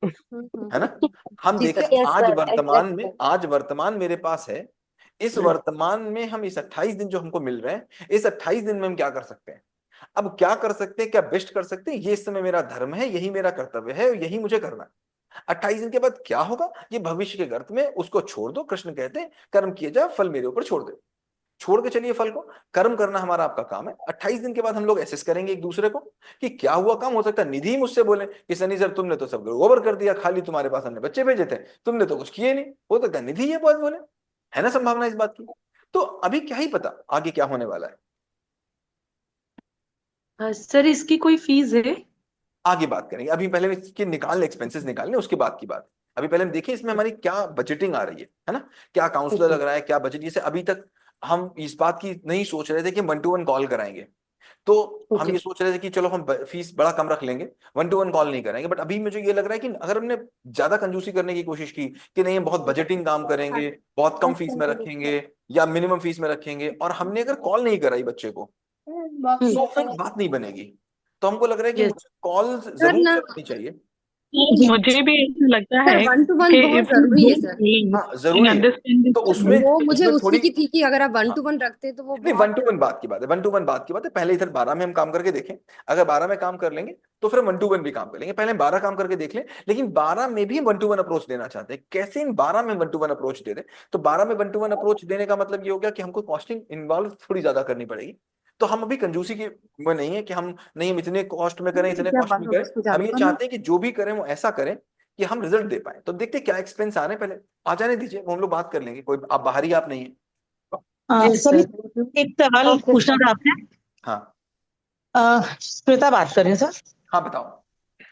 है ना। हम जी देखें सर। यस आज सर, वर्तमान में, एग्जैक्टली। आज वर्तमान मेरे पास है, इस वर्तमान में हम इस 28 दिन जो हमको मिल रहे हैं, इस 28 दिन में हम क्या कर सकते हैं। अब क्या कर सकते हैं, क्या बेस्ट कर सकते हैं, ये इस समय मेरा धर्म है, यही मेरा कर्तव्य है, यही मुझे करना है। 28 दिन के बाद क्या होगा ये भविष्य के गर्त में, उसको छोड़ दो। कृष्ण कहते हैं कर्म किए जा, फल मेरे ऊपर छोड़ दे, छोड़ के चलिए फल को। कर्म करना हमारा आपका काम है। 28 दिन के बाद हम लोग एसेस करेंगे एक दूसरे को कि क्या हुआ काम। हो सकता है निधि ही मुझसे बोले कि सनी सर तुमने तो सब ओवर कर दिया, खाली तुम्हारे पास हमने बच्चे भेजे थे, तुमने तो कुछ किए नहीं। हो सकता है निधि ये बात बोले, है ना संभावना इस बात की। तो अभी क्या ही पता आगे क्या होने वाला है, सर इसकी कोई फीस है? आगे बात करेंगे। अभी पहले इसके निकालने, एक्सपेंसेस निकालने, उसके बाद की बात। अभी पहले हम देखें इसमें हमारी क्या बजटिंग आ रही है ना, क्या काउंसलर लग रहा है, क्या बजट। जैसे अभी तक हम इस बात की नहीं सोच रहे थे कि 1-to-1 कॉल कराएंगे, तो हम ये सोच रहे थे कि चलो हम फीस बड़ा कम रख लेंगे, 1-to-1 कॉल नहीं करेंगे। बट अभी मुझे ये लग रहा है कि अगर हमने ज्यादा कंजूसी करने की कोशिश की कि नहीं हम बहुत बजटिंग काम करेंगे, बहुत कम फीस में रखेंगे या मिनिमम फीस में रखेंगे, और हमने अगर कॉल नहीं कराई बच्चे को, तो फिर बात नहीं बनेगी। तो हमको लग रहा है कि यस मुझे कॉल सर जरूर ना, से करनी चाहिए। जी मुझे भी ऐसा लगता सर, है 1-to-1 कि बहुत इफ जरूरी है सर। हाँ जरूरी है। अंडरस्टैंडिंग तो उसमें वो मुझे उसमें उसी थोड़ी, की थी कि अगर आप हाँ 1-to-1 रखते तो वो नहीं, वन बहुत। टू वन बात की बात है, 1-to-1 बात की बात है। पहले इधर 12 में हम काम करके देखें, अगर 12 में काम कर लेंगे तो फिर 1-to-1 भी काम कर लेंगे। पहले हम 12 काम करके देख लें, लेकिन 12 में भी 1-to-1 अप्रोच देना चाहते हैं। कैसे इन 12 में 1-to-1 अप्रोच दे दें? तो 12 में 1-to-1 अप्रोच देने का मतलब ये हो गया कि हमको कॉस्टिंग इन्वॉल्व थोड़ी ज्यादा करनी पड़ेगी। तो हम अभी कंजूसी की वो नहीं है कि हम नहीं, हम इतने कॉस्ट में करें, इतने क्या कॉस्ट बात में है, करें। उसको हम चालू ये करना। चाहते हैं कि जो भी करें वो ऐसा करें कि हम रिजल्ट दे पाए। तो देखते हैं क्या एक्सपेंस आ रहे हैं, पहले आ जाने दीजिए, वो हम लोग बात कर लेंगे। कोई आप बाहरी आप नहीं है। Yes sir sir. एक सवाल ओके पूछना सर। था आपने। हाँ श्वेता बात कर रहे हैं सर। हाँ बताओ।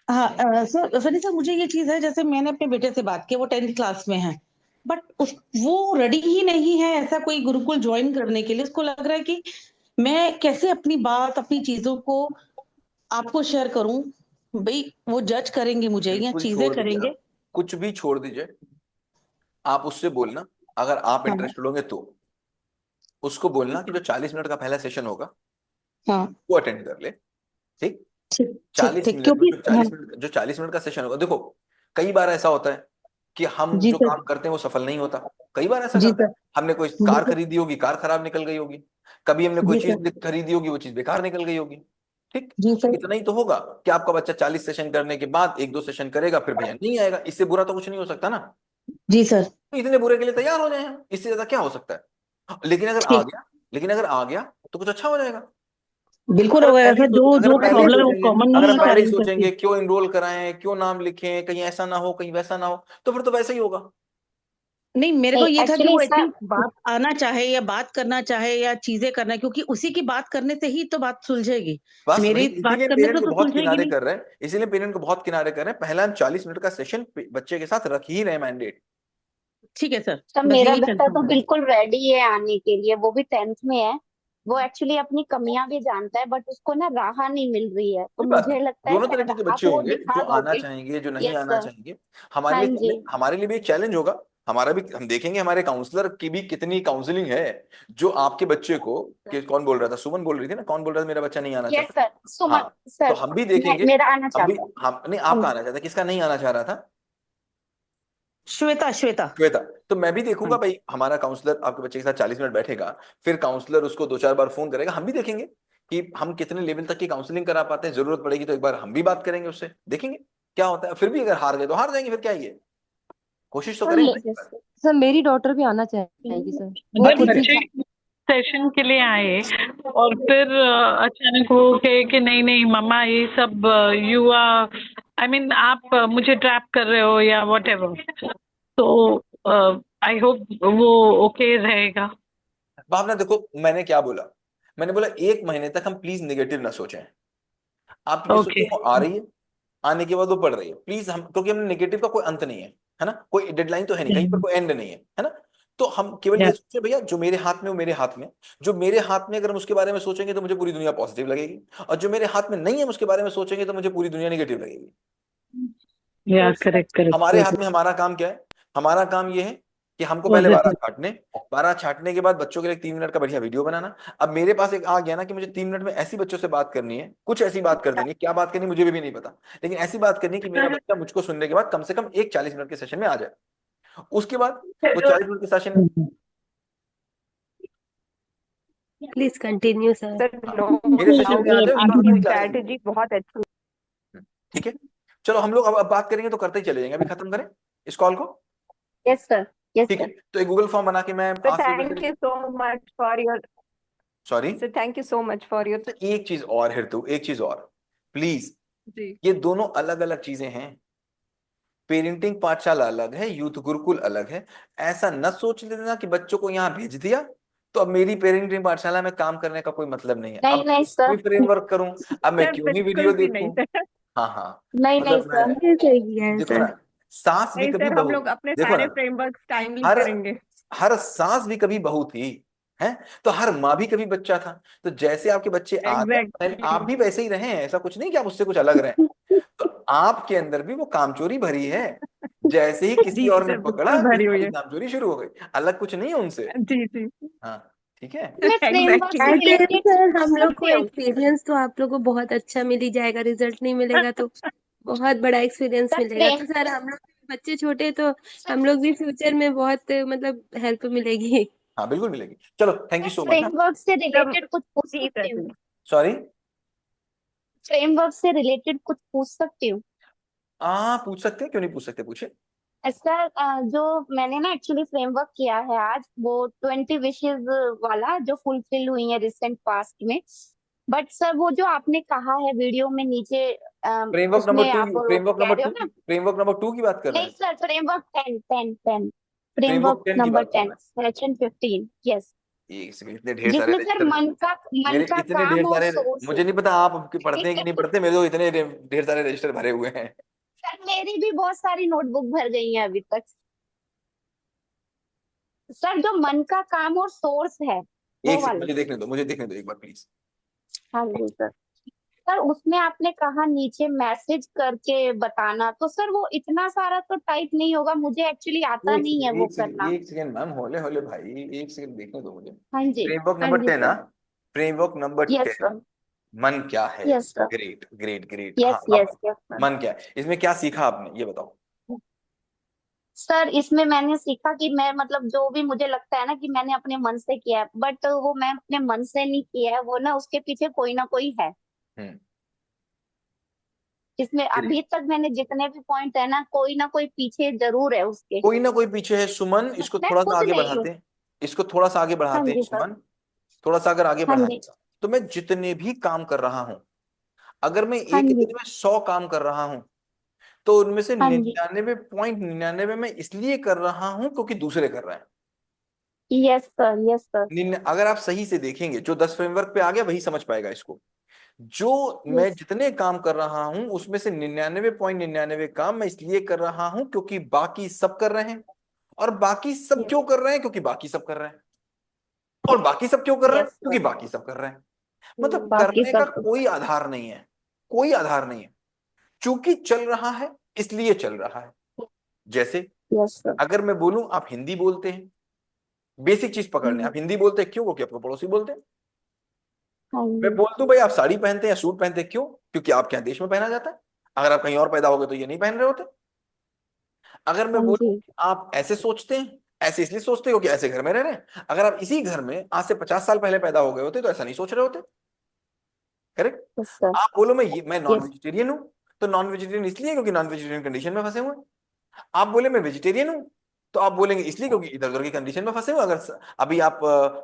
हाँ सर सनी सर, मुझे ये चीज है, जैसे मैंने अपने बेटे से बात की, वो 10th क्लास में है, बट उस वो रेडी ही नहीं है ऐसा कोई गुरुकुल ज्वाइन करने के लिए। उसको लग रहा है कि मैं कैसे अपनी बात, अपनी चीजों को आपको शेयर करूं, भाई वो जज करेंगे मुझे या बिल्कुल चीजें छोड़ दीजिए करेंगे। आप, कुछ भी छोड़ दीजिए। आप उससे बोलना, अगर आप हाँ इंटरेस्टेड होंगे तो उसको बोलना कि जो 40 मिनट का पहला सेशन होगा हाँ। वो अटेंड कर ले। ठीक, ठीक ठीक चालीस ठीक, मिनट में क्योंकि जो हाँ। 40 मिनट जो 40 मिनट का सेशन होगा, देखो कई बार ऐसा होता है कि हम जी जो सर। काम करते हैं वो सफल नहीं होता। कई बार ऐसा जी करते हैं, सर। हमने कोई जी कार सर। खरीदी होगी, कार खराब निकल गई होगी। कभी हमने कोई जी सर। चीज खरीदी होगी, वो चीज बेकार निकल गई होगी। ठीक, जी तो सर। इतना ही तो होगा कि आपका बच्चा 40 सेशन करने के बाद 1-2 सेशन करेगा, फिर भैया नहीं आएगा। इससे बुरा तो कुछ नहीं हो सकता ना। जी सर। तो इतने बुरे के लिए तैयार हो जाए हम, इससे ज्यादा क्या हो सकता है। लेकिन अगर आ ठीक, गया, लेकिन अगर आ गया तो कुछ अच्छा हो जाएगा। बिल्कुल हो गया सर। अगर जो हम पहले ही प्रॉब्लम है वो सोचेंगे, कॉमन अगर नहीं हम है पहले ही सारी सबकी। सोचेंगे क्यों इनरोल कराएं, क्यों नाम लिखें, कहीं ऐसा ना हो, कहीं वैसा ना हो, तो फिर तो वैसा ही होगा। नहीं, मेरे को नहीं ये था कि एक्चुअली वो इसमें, एटलीस्ट बात आना चाहे या बात करना चाहे या चीजें करना, क्योंकि उसी की बात करने से ही तो बात सुलझेगी। बस वही, मेरी बात इसीलिए करने पेरेंट से को तो बहुत सुलझेगी किनारे नहीं। कर रहे हैं, इसीलिए पेरेंट को बहुत किनारे कर रहे हैं। पहला हम 40 मिनट का सेशन बच्चे के साथ रख ही रहे मैंडेट। ठीक है सर, सर बस मेरा यही बेटा कंफर्म तो करना। बिल्कुल रेडी है आने के लिए, वो भी 10th में है। वो एक्चुअली अपनी कमियां भी जानता है, बट उसको ना राह नहीं मिल रही है, तो कोई बात नहीं, मुझे लगता है दोनों शायद तरीके के आप बच्चे वो होंगे, जो दिखा आना दोगे। चाहेंगे, जो नहीं यस आना सर। चाहेंगे। हमारे हाँ लिए, जी। हमारे लिए भी एक चैलेंज होगा। हमारा भी, हम देखेंगे हमारे काउंसलर की भी कितनी काउंसलिंग है, जो आपके बच्चे को, कि कौन बोल रहा था, सुमन बोल रही थी ना, कौन बोल रहा था मेरा बच्चा नहीं आना यस चाहता। सर, सुमन हाँ, तो सर। हम भी देखेंगे। मेरा आना हम भी, चाहता है। हम नहीं, हाँ आपका जी। आना चाहता है, किसका नहीं आना चाह रहा था? श्वेता, श्वेता। श्वेता। तो मैं भी हाँ। देखूंगा भाई, हमारा काउंसलर आपके बच्चे के साथ 40 मिनट बैठेगा, फिर काउंसलर उसको 2-4 बार फोन करेगा। हम भी देखेंगे कि हम कितने लेवल तक की काउंसलिंग करा पाते हैं। जरूरत पड़ेगी तो एक बार हम भी बात करेंगे उससे, देखेंगे क्या होता है। फिर भी अगर हार गए तो हार जाएंगे, फिर क्या ही है, कोशिश तो सर करेंगे ना। यस सर मेरी डॉटर भी आना चाहेगी सर, वो अगर खुद ही। बच्चे सेशन के लिए आए और फिर अचानक हो गए कि नहीं नहीं मम्मा ये सब युवा, आई मीन आप मुझे ट्रैप कर रहे हो या वट एवर, तो आई होप वो ओके रहेगा। भावना देखो, मैंने क्या बोला, मैंने बोला 1 महीने तक हम प्लीज नेगेटिव ना सोचें। आप ये ओके। सोचो वो आ रही है, आने के बाद वो पढ़ रही है, प्लीज हम, क्योंकि हमने नेगेटिव का कोई अंत नहीं है ना, कोई डेडलाइन तो है नहीं, कहीं पर कोई एंड नहीं है ना। तो हम केवल ये सोचे भैया जो मेरे हाथ में वो मेरे हाथ में, जो मेरे हाथ में अगर हम उसके बारे में सोचेंगे तो मुझे पूरी दुनिया पॉजिटिव लगेगी, और जो मेरे हाथ में नहीं है हम उसके बारे में सोचेंगे तो मुझे पूरी दुनिया नेगेटिव लगेगी। या करेक्ट हमारे हाथ करेक्ट। में हमारा काम क्या है? हमारा काम ये है कि हमको पहले 12 छाटने के बाद बच्चों के लिए 3 मिनट का बढ़िया वीडियो बनाना। अब मेरे पास एक आ गया ना कि मुझे 3 मिनट में ऐसी बच्चों से बात करनी है, कुछ ऐसी बात कर देनी है, क्या बात करनी मुझे भी नहीं पता, लेकिन ऐसी बात करनी है कि मेरा बच्चा मुझको सुनने के बाद कम से कम एक 40 मिनट के सेशन में आ जाए। उसके बाद वो 40 मिनट के session, please continue sir. Sir no मेरे सेशन में आ जाओ, इग्नोर आपकी मेरी क्लासेस में। स्ट्रैटेजी बहुत अच्छी। ठीक है, चलो हम लोग अब बात करेंगे तो करते ही चले जाएंगे, अभी खत्म करें इस कॉल को। यस सर, यस ठीक है, सर। तो एक गूगल फॉर्म बना के मैं सर आज से thank you so much for your sorry sir thank you so much for your एक चीज और है, तो एक चीज और प्लीज, जी ये दोनों अलग अलग चीजें हैं। पेरेंटिंग पाठशाला अलग है, यूथ गुरुकुल अलग है। ऐसा न सोच लेना कि बच्चों को यहाँ भेज दिया तो अब मेरी पेरेंटिंग पाठशाला में काम करने का कोई मतलब नहीं है, नहीं अब नहीं कोई सर, फ्रेमवर्क करूं, अब मैं सर क्यों ही बिल्कुल वीडियो भी नहीं देखूं। सर। हाँ हाँ, नहीं नहीं मतलब मैं, सर। ये सही किया है देखो ना, सर। सास भी नहीं कभी सर, हम बहू, लोग अपने देखो सारे ना, फ्रेमवर्क टाइमली हर करेंगे। हर सास भी कभी बहू थी, है, तो हर माँ भी कभी बच्चा था। तो जैसे आपके बच्चे आ गए आप एग्जैक्टली। भी वैसे ही रहे, ऐसा कुछ नहीं कि आप उससे कुछ अलग रहे। तो आपके अंदर भी वो कामचोरी भरी है, जैसे ही किसी जी और ने सर पकड़ा बिल्कुल भरी हुई तुम्हारी है। कामचोरी शुरू हो गई, अलग कुछ नहीं है उनसे। जी जी हाँ, ठीक है। मैं फ्रेमवर्क से exactly. At end related sir पूछ हम लोग को सकती हूँ? एक्सपीरियंस तो आप लोग को बहुत अच्छा मिल ही जाएगा, रिजल्ट नहीं मिलेगा तो बहुत बड़ा एक्सपीरियंस सर मिलेगा। फ्रेम तो सर हम लोग बच्चे छोटे हैं, तो सर हम लोग भी फ्यूचर में बहुत मतलब हेल्प मिलेगी। हाँ बिल्कुल मिलेगी, चलो thank you sir so much. हाँ, फ्रेमवर्क से सर रिलेटेड कुछ पूछ जी सकती सर हूँ? जी। सॉरी, फ्रेमवर्क से रिलेटेड कुछ पूछ सकती हूँ? हाँ पूछ सकते हैं, क्यों नहीं पूछ सकते, पूछे। सर जो मैंने ना एक्चुअली फ्रेमवर्क किया है आज, वो 20 विशेज वाला जो फुलफिल हुई है रिसेंट पास्ट में। बट सर वो जो आपने कहा है वीडियो में नीचे, फ्रेमवर्क नंबर उसमें टू, आप फ्रेमवर्क कह नंबर रहे टू हो की ना। फ्रेमवर्क नंबर 2 की बात कर रहे नहीं हैं। सर, फ्रेमवर्क 10 10 10, फ्रेमवर्क फ्रेमवर्क 10 की नंबर बात कर 10 रहे सेक्शन 15। यस। हैं, एक सेकंड, इतने ढेर सारे जिसमें सर रजिस्टर, मन मेरे का इतने ढेर काम और सारे, सोर्स। मुझे नहीं पता आप पढ़ते हैं कि नहीं पढ़ते, मेरे तो इतने ढेर सारे रजिस्टर भरे हुए हैं। सर मेरी भी बहुत सारी नोटबुक भर गई है अभी तक। सर जो मन का काम और सोर्स है, वो एक सेकंड वाले। मुझे देखने दो एक बार प्लीज। हाँ जी सर। सर उसमें आपने कहा नीचे मैसेज करके बताना, तो सर वो इतना सारा तो टाइप नहीं होगा, मुझे एक्चुअली आता एक नहीं है सेकंड वो एक सेकंड करना। एक सेकंड मैम, होले होले भाई, एक सेकंड देखने दो मुझे। हाँ जी। फ्रेमवर्क हाँ नंबर जी 10, हाँ, sir. Framework number yes 10, sir. मन क्या है। Yes sir. Great great great, हाँ यस अब यस यस सर। मन क्या है, इसमें क्या सीखा आपने ये बताओ। सर इसमें मैंने सीखा कि मैं मतलब जो भी मुझे लगता है ना कि मैंने अपने मन से किया है, बट वो मैं अपने मन से नहीं किया है, वो ना उसके पीछे कोई ना कोई है। हम्म, इसमें अभी ग्रेट, तक मैंने जितने भी पॉइंट है ना कोई पीछे जरूर है उसके। कोई ना कोई पीछे है सुमन, इसको मैं थोड़ा सा खुद आगे नहीं हूँ। बढ़ाते हैं, इसको थोड़ा सा आगे हाँ बढ़ाते हैं जी सर। सुमन, थोड़ा सा अगर आगे हाँ बढ़ाएं, जी। तो मैं जितने भी काम कर रहा हूं, अगर मैं हाँ एक जी। दिन में 100 काम कर रहा हूं, तो उनमें से हाँ जी। 99.99 मैं इसलिए कर रहा हूं क्योंकि दूसरे कर रहे हैं। Yes sir, yes sir. अगर आप सही से देखेंगे, जो 10 फ्रेमवर्क पे आ गया वही समझ पाएगा इसको। जो मैं यस। जितने काम कर रहा हूं उसमें से 99.99 काम मैं इसलिए कर रहा हूं क्योंकि बाकी सब कर रहे हैं, और बाकी सब यस। क्यों कर रहे हैं, क्योंकि बाकी सब कर रहे हैं, और बाकी सब क्यों कर रहे हैं, यस क्योंकि सर। बाकी सब कर रहे हैं। मतलब बाकी करने का सब। कोई आधार नहीं है, कोई आधार नहीं है, चूंकि चल रहा है इसलिए चल रहा है। जैसे यस सर। अगर मैं बोलूं आप हिंदी बोलते हैं, बेसिक चीज पकड़ लें, आप हिंदी बोलते हैं क्यों, क्योंकि आपको पड़ोसी बोलते हैं। हाँ मैं जी। बोल दूं भाई आप साड़ी पहनते हैं या सूट पहनते हैं क्यों, क्योंकि आपके यहाँ देश में पहना जाता है, अगर आप कहीं और पैदा हो गए तो ये नहीं पहन रहे होते। अगर मैं हाँ बोलूं जी। कि आप ऐसे सोचते हैं, ऐसे इसलिए सोचते हो कि ऐसे घर में रह रहे हैं, अगर आप इसी घर में आज से 50 साल पहले पैदा हो गए होते तो ऐसा नहीं सोच रहे होते। करेक्ट। Yes sir. आप बोलो मैं नॉन यस। वेजिटेरियन हूं, तो नॉन वेजिटेरियन इसलिए क्योंकि नॉन वेजिटेरियन कंडीशन में फंसे हुए हैं। आप बोले मैं वेजिटेरियन हूं, तो आप बोलेंगे इसलिए क्योंकि इधर उधर की कंडीशन में फंसे हुए। अगर अभी आप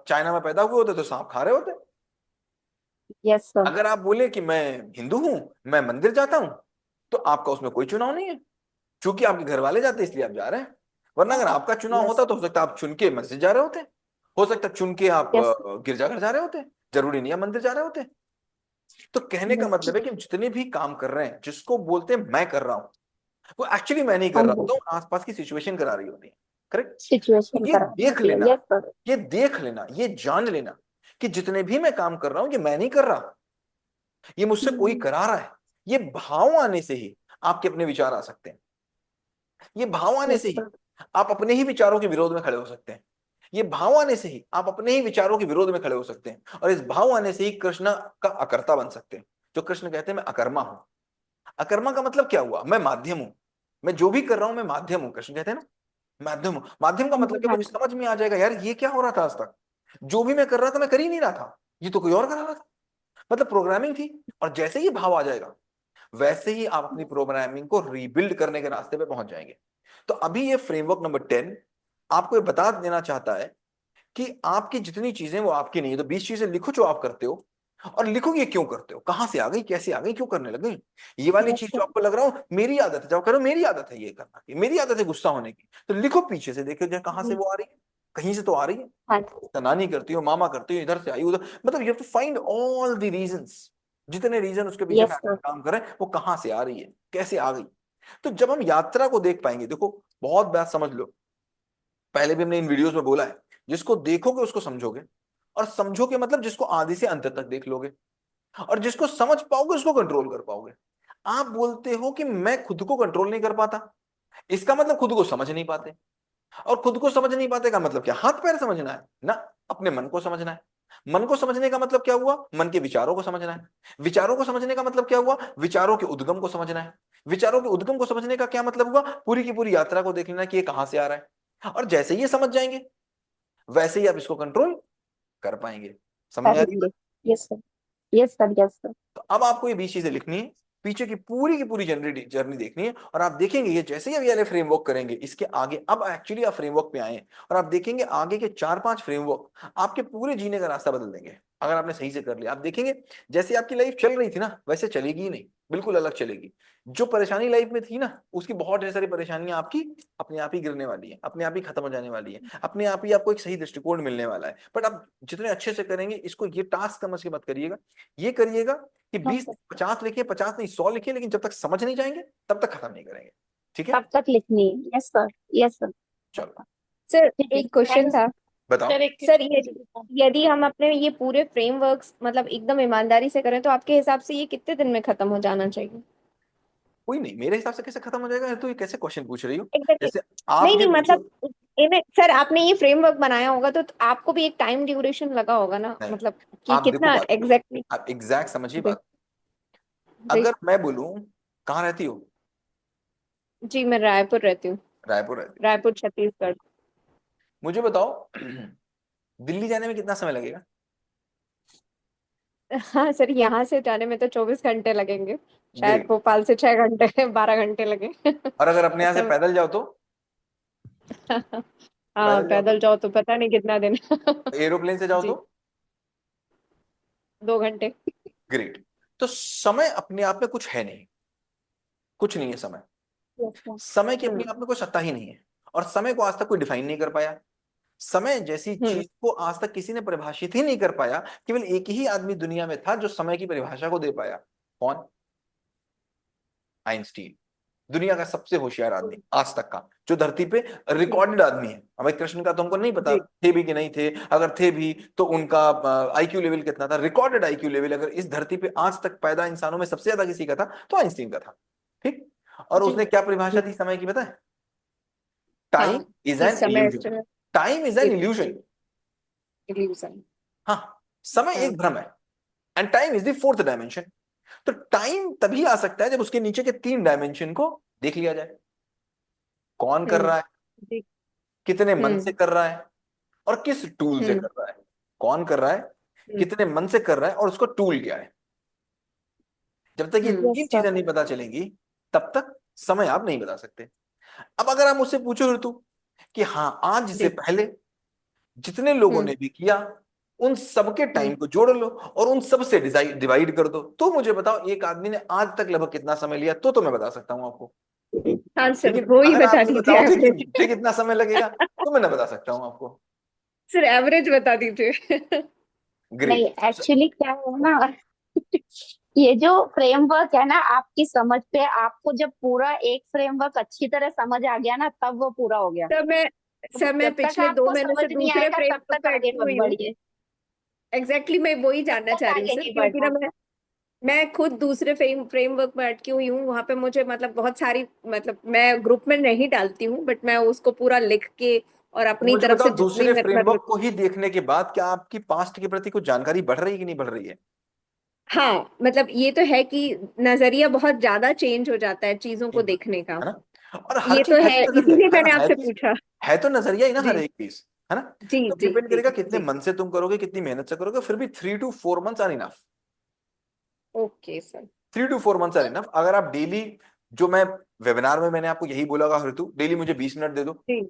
चाइना में पैदा हुए होते तो सांप खा रहे होते। Yes sir. अगर आप बोले कि मैं हिंदू हूं, मैं मंदिर जाता हूं, तो आपका उसमें कोई चुनाव नहीं है, क्योंकि आपके घर वाले जाते हैं इसलिए आप जा रहे हैं। वरना अगर आपका चुनाव यस। होता तो हो सकता है आप चुन के मस्जिद जा रहे होते, हो सकता है चुन के आप यस। गिरजाघर जा रहे होते, जरूरी नहीं है मंदिर जा रहे होते। तो कहने का यस। मतलब है कि हम जितने भी काम कर रहे हैं जिसको बोलते हैं मैं कर रहा हूं, वो एक्चुअली मैं नहीं हाँ कर रहा जी। होता हूं, आसपास की सिचुएशन करा रही होती है। करेक्ट। सिचुएशन ये करा देख होती है। लेना, यस सर। ये देख लेना, ये जान लेना कि जितने भी मैं काम कर रहा हूं ये मैं नहीं कर रहा, ये मुझसे कोई करा रहा है। ये भाव आने से ही आपके अपने विचार आ सकते हैं, ये भाव आने यस से ही सर। आप अपने ही विचारों के विरोध में खड़े हो सकते हैं, ये भाव आने से ही आप अपने ही विचारों के विरोध में खड़े हो सकते हैं, और इस भाव आने से ही कृष्ण का अकर्ता बन सकते हैं। जो कृष्ण कहते हैं मैं अकर्मा हूं। अकर्मा का मतलब क्या हुआ, मैं माध्यम हूं, मैं जो भी कर रहा हूं मैं माध्यम हूं। कृष्ण कहते हैं ना माध्यम हूं, माध्यम का मतलब क्या, हाँ कभी जी। समझ में आ जाएगा यार ये क्या हो रहा था आज तक, जो भी मैं कर रहा था मैं कर ही नहीं रहा था, ये तो कोई और कर रहा था। मतलब प्रोग्रामिंग थी, और जैसे ही भाव आ जाएगा वैसे ही आप अपनी प्रोग्रामिंग को रीबिल्ड करने के रास्ते पे पहुंच जाएंगे। तो अभी ये फ्रेमवर्क नंबर 10 आपको ये बता देना चाहता है कि आपकी जितनी चीजें वो आपकी नहीं है, तो 20 चीजें लिखो जो आप करते हो, और लिखो ये क्यों करते हो, कहां से आ गई, कैसे आ गई, क्यों करने लग गई। ये वाली चीज जो आपको लग रहा हो मेरी आदत है, जब करो मेरी आदत है ये करना की, मेरी आदत है गुस्सा होने की, तो लिखो पीछे से, देखो जो कहां से वो आ रही है, कहीं से तो आ रही है। हाँ तो नानी करती हो, मामा करती हो, इधर से आई उधर, मतलब you have to find all the reasons, जितने रीजन उसके पीछे यस फैक्टर सर। काम कर रहे हैं वो कहां से आ रही है, कैसे आ गई। तो जब हम यात्रा को देख पाएंगे, देखो बहुत बात समझ लो, पहले भी हमने इन वीडियोस में बोला है, जिसको देखोगे उसको समझोगे, और समझोगे मतलब जिसको आदि से अंत तक देख लोगे, और जिसको समझ पाओगे उसको कंट्रोल कर पाओगे। आप बोलते हो कि मैं खुद को कंट्रोल नहीं कर पाता, इसका मतलब खुद को समझ नहीं पाते, और खुद को समझ नहीं पाते का मतलब क्या, हाथ पैर समझना है ना, अपने मन को समझना है। मन को समझने का मतलब क्या हुआ, मन के विचारों को समझना है। विचारों को समझने का मतलब क्या हुआ, विचारों के उद्गम को समझना है। विचारों के उद्गम को समझने का क्या मतलब हुआ, पूरी की पूरी यात्रा को देख लेना कि ये कहां से आ रहा है, और जैसे ही ये समझ जाएंगे वैसे ही आप इसको कंट्रोल कर पाएंगे। समझ आ रही है? करेंगे। Yes sir, yes sir, yes sir. तो अब आपको ये 20 चीजें लिखनी है, पीछे की पूरी जर्नी देखनी है, और आप देखेंगे ये जैसे ही अब ये वाले फ्रेमवर्क करेंगे, इसके आगे अब एक्चुअली आप फ्रेमवर्क पे आए, और आप देखेंगे आगे के 4-5 फ्रेमवर्क आपके पूरे जीने का रास्ता बदल देंगे, अगर आपने सही से कर लिया। आप देखेंगे जैसे आपकी लाइफ चल रही थी ना वैसे चलेगी ही नहीं, बिल्कुल अलग चलेगी। जो परेशानी लाइफ में थी ना, उसकी बहुत ढेर सारी परेशानियां आपकी अपने आप ही गिरने वाली है, अपने आप ही खत्म हो जाने वाली है, अपने आप ही आपको एक सही दृष्टिकोण मिलने वाला है। बट आप जितने अच्छे से करेंगे इसको, ये टास्क समझ के मत करिएगा, ये करिएगा कि हाँ 20 सर, 50 लिखिए, 50 नहीं 100 लिखिए, लेकिन जब तक समझ नहीं जाएंगे तब तक खत्म नहीं करेंगे। ठीक है, तब तक लिखनी है। Yes sir, yes sir. चलो सर ठीक है, एक क्वेश्चन था। बताओ। सर ये यदि हम अपने ये पूरे फ्रेमवर्क्स मतलब एकदम ईमानदारी से करें तो आपके हिसाब से ये कितने दिन में खत्म हो जाना चाहिए? कोई नहीं, मेरे हिसाब से कैसे खत्म हो जाएगा, तो ये कैसे क्वेश्चन पूछ रही हो। एग्जैक्टली। जैसे नहीं आप ये नहीं पूछो, मतलब इन्हें सर आपने ये फ्रेमवर्क बनाया होगा तो आपको भी एक टाइम ड्यूरेशन लगा होगा ना, नहीं मतलब कि आप देखो कितना बात को, एग्जैक्टली। आप एग्जैक्ट समझिए जी बात। जी। अगर मैं बोलूं कहाँ रहती हो, जी मैं रायपुर रहती हूँ। रायपुर रहती हो, रायपुर छत्तीसगढ़। मुझे बताओ दिल्ली जाने में कितना समय लगेगा। हाँ सर यहाँ से जाने में तो 24 घंटे लगेंगे। शायद ग्रेट। भोपाल से 6 घंटे 12 घंटे लगे। और अगर अपने यहाँ से इतना। पैदल जाओ तो, हाँ पैदल जाओ तो, पैदल जाओ तो पता नहीं कितना दिन। एरोप्लेन से जाओ तो, जी 2 घंटे। ग्रेट। तो समय अपने आप में कुछ है नहीं, कुछ नहीं है समय, समय की अपने आप में कोई सत्ता ही नहीं है, और समय को आज तक कोई डिफाइन नहीं कर पाया। समय जैसी हम्म। चीज को आज तक किसी ने परिभाषित ही नहीं कर पाया। केवल एक ही आदमी दुनिया में था जो समय की परिभाषा को दे पाया। कौन? आइंस्टीन। दुनिया का सबसे होशियार आदमी आज तक का, जो धरती पे रिकॉर्डेड आदमी है। हमें कृष्ण का तो हमको नहीं पता जी थे भी कि नहीं थे, अगर थे भी तो उनका आईक्यू लेवल कितना था, रिकॉर्डेड आईक्यू लेवल अगर इस धरती पे आज तक पैदा इंसानों में सबसे ज्यादा किसी का था तो आइंस्टीन का था। ठीक, और जी उसने क्या परिभाषा जी। दी समय की, पता है? हाँ टाइम इज कि एन समय illusion. Time is an illusion. Illusion. हाँ, समय हाँ। एक भ्रम है, and time is the fourth dimension. तो टाइम तभी आ सकता है जब उसके नीचे के 3 डायमेंशन को देख लिया जाए। कौन कर रहा है, जी। कितने मन से हम्म कर रहा है, और किस टूल से हम्म कर रहा है। कौन कर रहा है, हम्म कितने मन से कर रहा है, और उसका टूल क्या है। जब तक ये हम्म। 3 चीजें नहीं पता चलेंगी तब तक समय आप नहीं बता सकते। अब अगर आप मुझसे पूछो ऋतु कि हाँ आज से जी। पहले जितने लोगों हम्म ने भी किया उन सबके हम्म। टाइम को जोड़ लो और उन सब से डिवाइड कर दो, तो मुझे बताओ एक आदमी ने आज तक लगभग कितना समय लिया, तो मैं बता सकता हूं आपको। हाँ सर लेकिन वो ही अगर आप बता ये दीजिए बताओगे कि एवरेज। मुझे कितना समय लगेगा तो मैं ना बता सकता हूं आपको। सर एवरेज बता दीजिए। नहीं, ग्रेट। एक्चुअली क्या है ना, ये जो फ्रेमवर्क है ना, आपकी समझ पे, आपको जब पूरा एक फ्रेमवर्क अच्छी तरह समझ आ गया ना तब वो पूरा हो गया। सर मैं जब तक पिछले दो आपको महीने समझ से नहीं दूसरे आएगा तब फ्रेमवर्क तक पे आगे अटकी मत हुई हूँ। बढ़िए, एग्जैक्टली मैं वही तब जानना तक चाह रही हूँ आगे सर, नहीं क्योंकि ना बढ़ना। मैं खुद दूसरे फ्रेमवर्क में अटकी हुई हूँ। वहां पे मुझे मतलब बहुत सारी मतलब मैं ग्रुप में नहीं डालती हूँ बट मैं उसको पूरा लिख के और तो अपनी मुझे तरफ से बताओ जितनी दूसरे मतलब। फ्रेमवर्क को ही देखने के बाद क्या आपकी पास्ट के प्रति कुछ जानकारी बढ़ रही है कि नहीं बढ़ रही है? हाँ मतलब ये तो है कि नजरिया बहुत ज्यादा चेंज हो जाता है चीजों को ठीक बात देखने का। है ना, और हर ये चीज तो है है, ही नजरिया, इसीलिए है मैंने ना, है आपसे चीज, पूछा। है तो नजरिया ही ना हर जी एक चीज। है ना? जी तो जी डिपेंड जी करेगा कितने जी। मन से तुम करोगे, कितनी मेहनत से करोगे। फिर भी 3 to 4 months are enough. Okay sir. 3 to 4 months are enough. अगर आप डेली, जो मैं वेबिनार में मैंने आपको यही बोला होगा, ऋतु डेली मुझे 20 मिनट दे दो। जी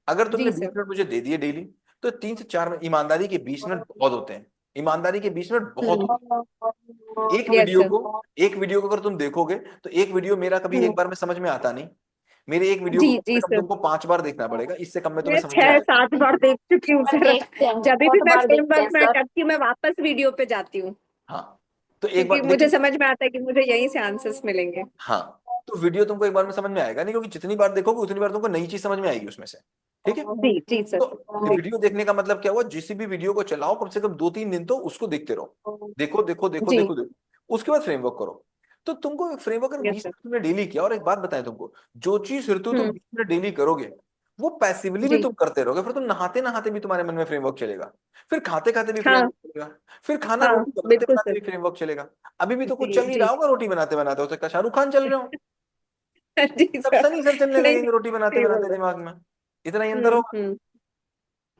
अगर तुमने जी 20 सर। मिनट मुझे दे दिए डेली, तो 3 से 4 मिनट, ईमानदारी के 20 मिनट बहुत होते हैं। ईमानदारी के 20 मिनट बहुत होते हैं। Yes sir. एक वीडियो को अगर तुम देखोगे, तो एक वीडियो मेरा कभी एक बार में समझ में आता नहीं। मेरे एक वीडियो को जी कम जी से कम सर। तुमको 5 बार देखना पड़ेगा, इससे कम में मैं तुम्हें समझ में छह आएगा। सात बार देख चुकी हूँ और सर। देखते हैं, जब भी बहुत मैं बार देखते हैं फ्रेमवर्क में सर। करती हूँ, मैं वापस वीडियो पे जाती हूँ, हाँ, तो एक क्योंकि बार मुझे लेकिन, समझ में आता है कि मुझे यहीं से आंसर्स मिलेंगे। हाँ, तो वीडियो तुमको एक बार में समझ में आएगा नहीं, क्योंकि जितनी बार देखोगे उतनी बार तुमको नई चीज समझ में आएगी उसमें से। ठीक है? जी जी सर। तो वीडियो देखने का मतलब क्या हुआ, जिस भी वीडियो को चलाओ कम से कम 2-3 दिन तो उसको देखते रहो। देखो देखो देखो जी। देखो देखो, उसके बाद फ्रेमवर्क करो। तो तुमको एक फ्रेमवर्क अगर यस 20 सर। मिनट तुमने डेली किया, और एक बात बताएं तुमको, जो चीज ऋतु तुम हम्म। 20 मिनट डेली करोगे, वो पैसिवली भी जी तुम करते रहोगे, फिर तुम नहाते नहाते भी तुम्हारे मन में फ्रेमवर्क चलेगा, फिर खाते खाते भी हाँ फ्रेमवर्क चलेगा, फिर खाना हाँ रोटी बनाते बिल्कुल बनाते सर। भी फ्रेमवर्क चलेगा। अभी भी तो कुछ जी चल नहीं जी। रहा होगा रोटी बनाते बनाते, हो सकता है शाहरुख खान चल रहे हो। जी सब सर। सनी सर चलने नहीं लगेंगे रोटी बनाते सही बोल बनाते रहे दिमाग में। इतना ही अंतर होगा। हम्म।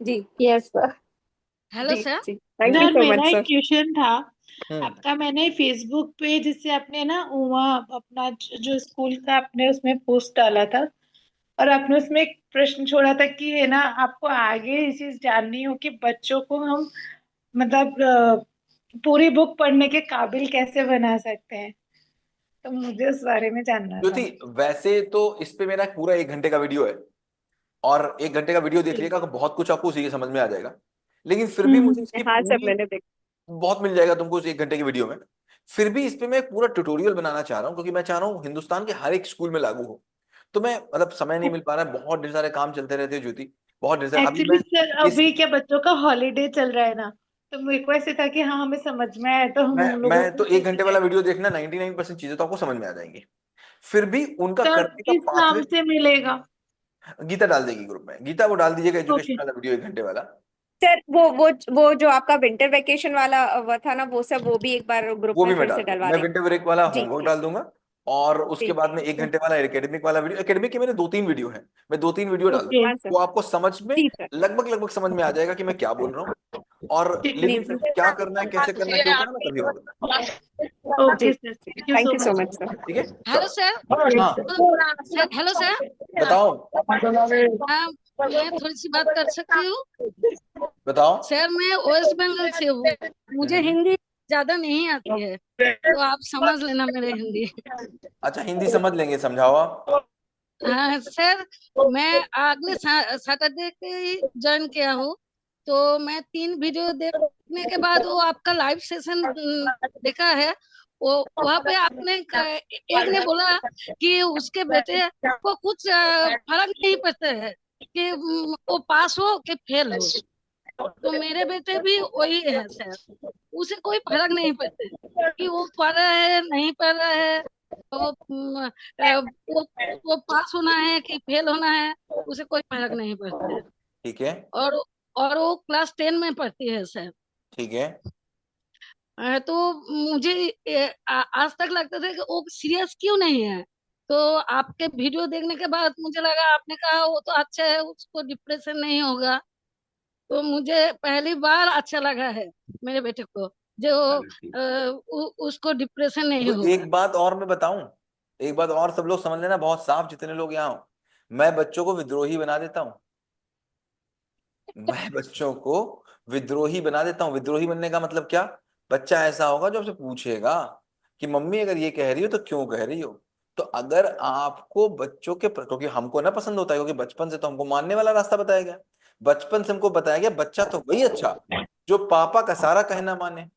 जी यस सर। हेलो जी सर। जी। थैंक यू सर सो मेरा मच एक सर। क्वेश्चन था हम्म। आपका। मैंने फेसबुक पे जिससे आपने ना वहाँ अपना जो स्कूल का आपने उसमें पोस्ट डाला था, और आपने उसमें एक प्रश्न छोड़ा था कि है ना, आपको आगे ये चीज जाननी हो कि बच्चों को हम मतलब पूरी बुक पढ़ने के काबिल कैसे बना सकते हैं। तो मुझे उस बारे में जानना ज्योति, था। वैसे तो इस पे मेरा पूरा 1 घंटे का वीडियो है, और 1 घंटे का वीडियो जी। देखिएगा तो बहुत कुछ आपको उसी के समझ में आ जाएगा। लेकिन फिर भी मुझे हम्म। इसकी हाँ सर पूरी, मैंने देखा। बहुत मिल जाएगा तुमको उस 1 घंटे की वीडियो में। फिर भी इस पे मैं एक पूरा ट्यूटोरियल बनाना चाह रहा हूँ, क्योंकि मैं चाह रहा हूँ हिंदुस्तान के हर एक स्कूल में लागू हो। तो मैं, मतलब समय नहीं मिल पा रहा है, बहुत ढेर सारे काम चलते रहते हैं ज्योति, बहुत ढेर सारे। अभी एक्चुअली मैं सर इस अभी क्या बच्चों का हॉलीडे चल रहा है ना, तो मेरे को ऐसे था कि हाँ हमें समझ में आया तो हम उन लोगों मैं को तो भी 1 घंटे वाला वीडियो देखना, 99% चीजें तो आपको समझ में आ जाएंगी। फिर भी उनका सर करने का किस नाम पाथवे, से मिलेगा। गीता डाल देगी ग्रुप में, गीता को डाल दीजिएगा ओके। एजुकेशन वाला वीडियो 1 घंटे वाला। सर वो जो आपका विंटर वेकेशन वाला वो था ना, वो सब वो भी एक बार ग्रुप वो में भी मैं फिर डाल से दूंगा, डलवा मैं दें। विंटर ब्रेक वाला जी होमवर्क जी डाल दूंगा। और उसके जी। बाद में 1 घंटे वाला एकेडमिक वाला वीडियो, एकेडमिक के मेरे 2-3 वीडियो हैं, मैं 2-3 वीडियो डाल ओके। दूंगा। हाँ सर। वो आपको समझ में, जी सर। लगभग लगभग समझ में आ जाएगा कि मैं क्या बोल रहा हूँ। और जी लेकिन फिर जी क्या करना है, कैसे करना है, क्यों करना है, मैं तभी और बताऊँ। जी। Okay sir, thank you thank so you so much. Much sir. ठीक है, हेलो चलो। सर। हाँ, हेलो सर। बताओ हाँ, मैं थोड़ी सी बात कर सकती हूँ। बताओ। सर मैं वेस्ट बंगाल से हूँ, मुझे हम्म। हिंदी ज्यादा नहीं आती है, तो आप समझ लेना मेरे हिंदी। अच्छा, हिंदी समझ लेंगे, समझाओ आप। हाँ सर, मैं अगले सैटरडे के ज्वाइन किया हूँ, तो मैं 3 वीडियो देखने के बाद वो आपका लाइव सेशन देखा है। वो वहाँ पे आपने एक ने बोला कि उसके बेटे को कुछ फर्क नहीं पड़ता है कि वो पास हो कि फेल हो। तो मेरे बेटे भी वही है सर, उसे कोई फर्क नहीं पड़ता कि वो पढ़ रहा है नहीं पढ़ रहा है, वो वो पास होना है कि फेल होना है, उसे कोई फर्क नहीं पड़ता है। ठीक है। और और वो क्लास 10 में पढ़ती है सर। ठीक है। तो मुझे आज तक लगता था कि वो सीरियस क्यों नहीं है। तो आपके वीडियो देखने के बाद मुझे लगा, आपने कहा वो तो अच्छा है, उसको डिप्रेशन नहीं होगा, तो मुझे पहली बार अच्छा लगा है मेरे बेटे को, जो चलो ठीक। उसको डिप्रेशन नहीं तो होगा। एक बात और मैं बताऊं, एक बात और सब लोग समझ लेना, बहुत साफ, जितने लोग यहाँ हो, मैं बच्चों को विद्रोही बना देता हूँ। मैं बच्चों को विद्रोही बना देता हूँ। विद्रोही बनने का मतलब क्या? बच्चा ऐसा होगा जो आपसे पूछेगा कि मम्मी अगर ये कह रही हो तो क्यों कह रही हो। तो अगर आपको बच्चों के, क्योंकि हमको ना पसंद होता है, क्योंकि बचपन से तो हमको मानने वाला रास्ता बताया गया, बचपन से हमको बताया गया बच्चा तो वही अच्छा जो पापा का सारा कहना माने।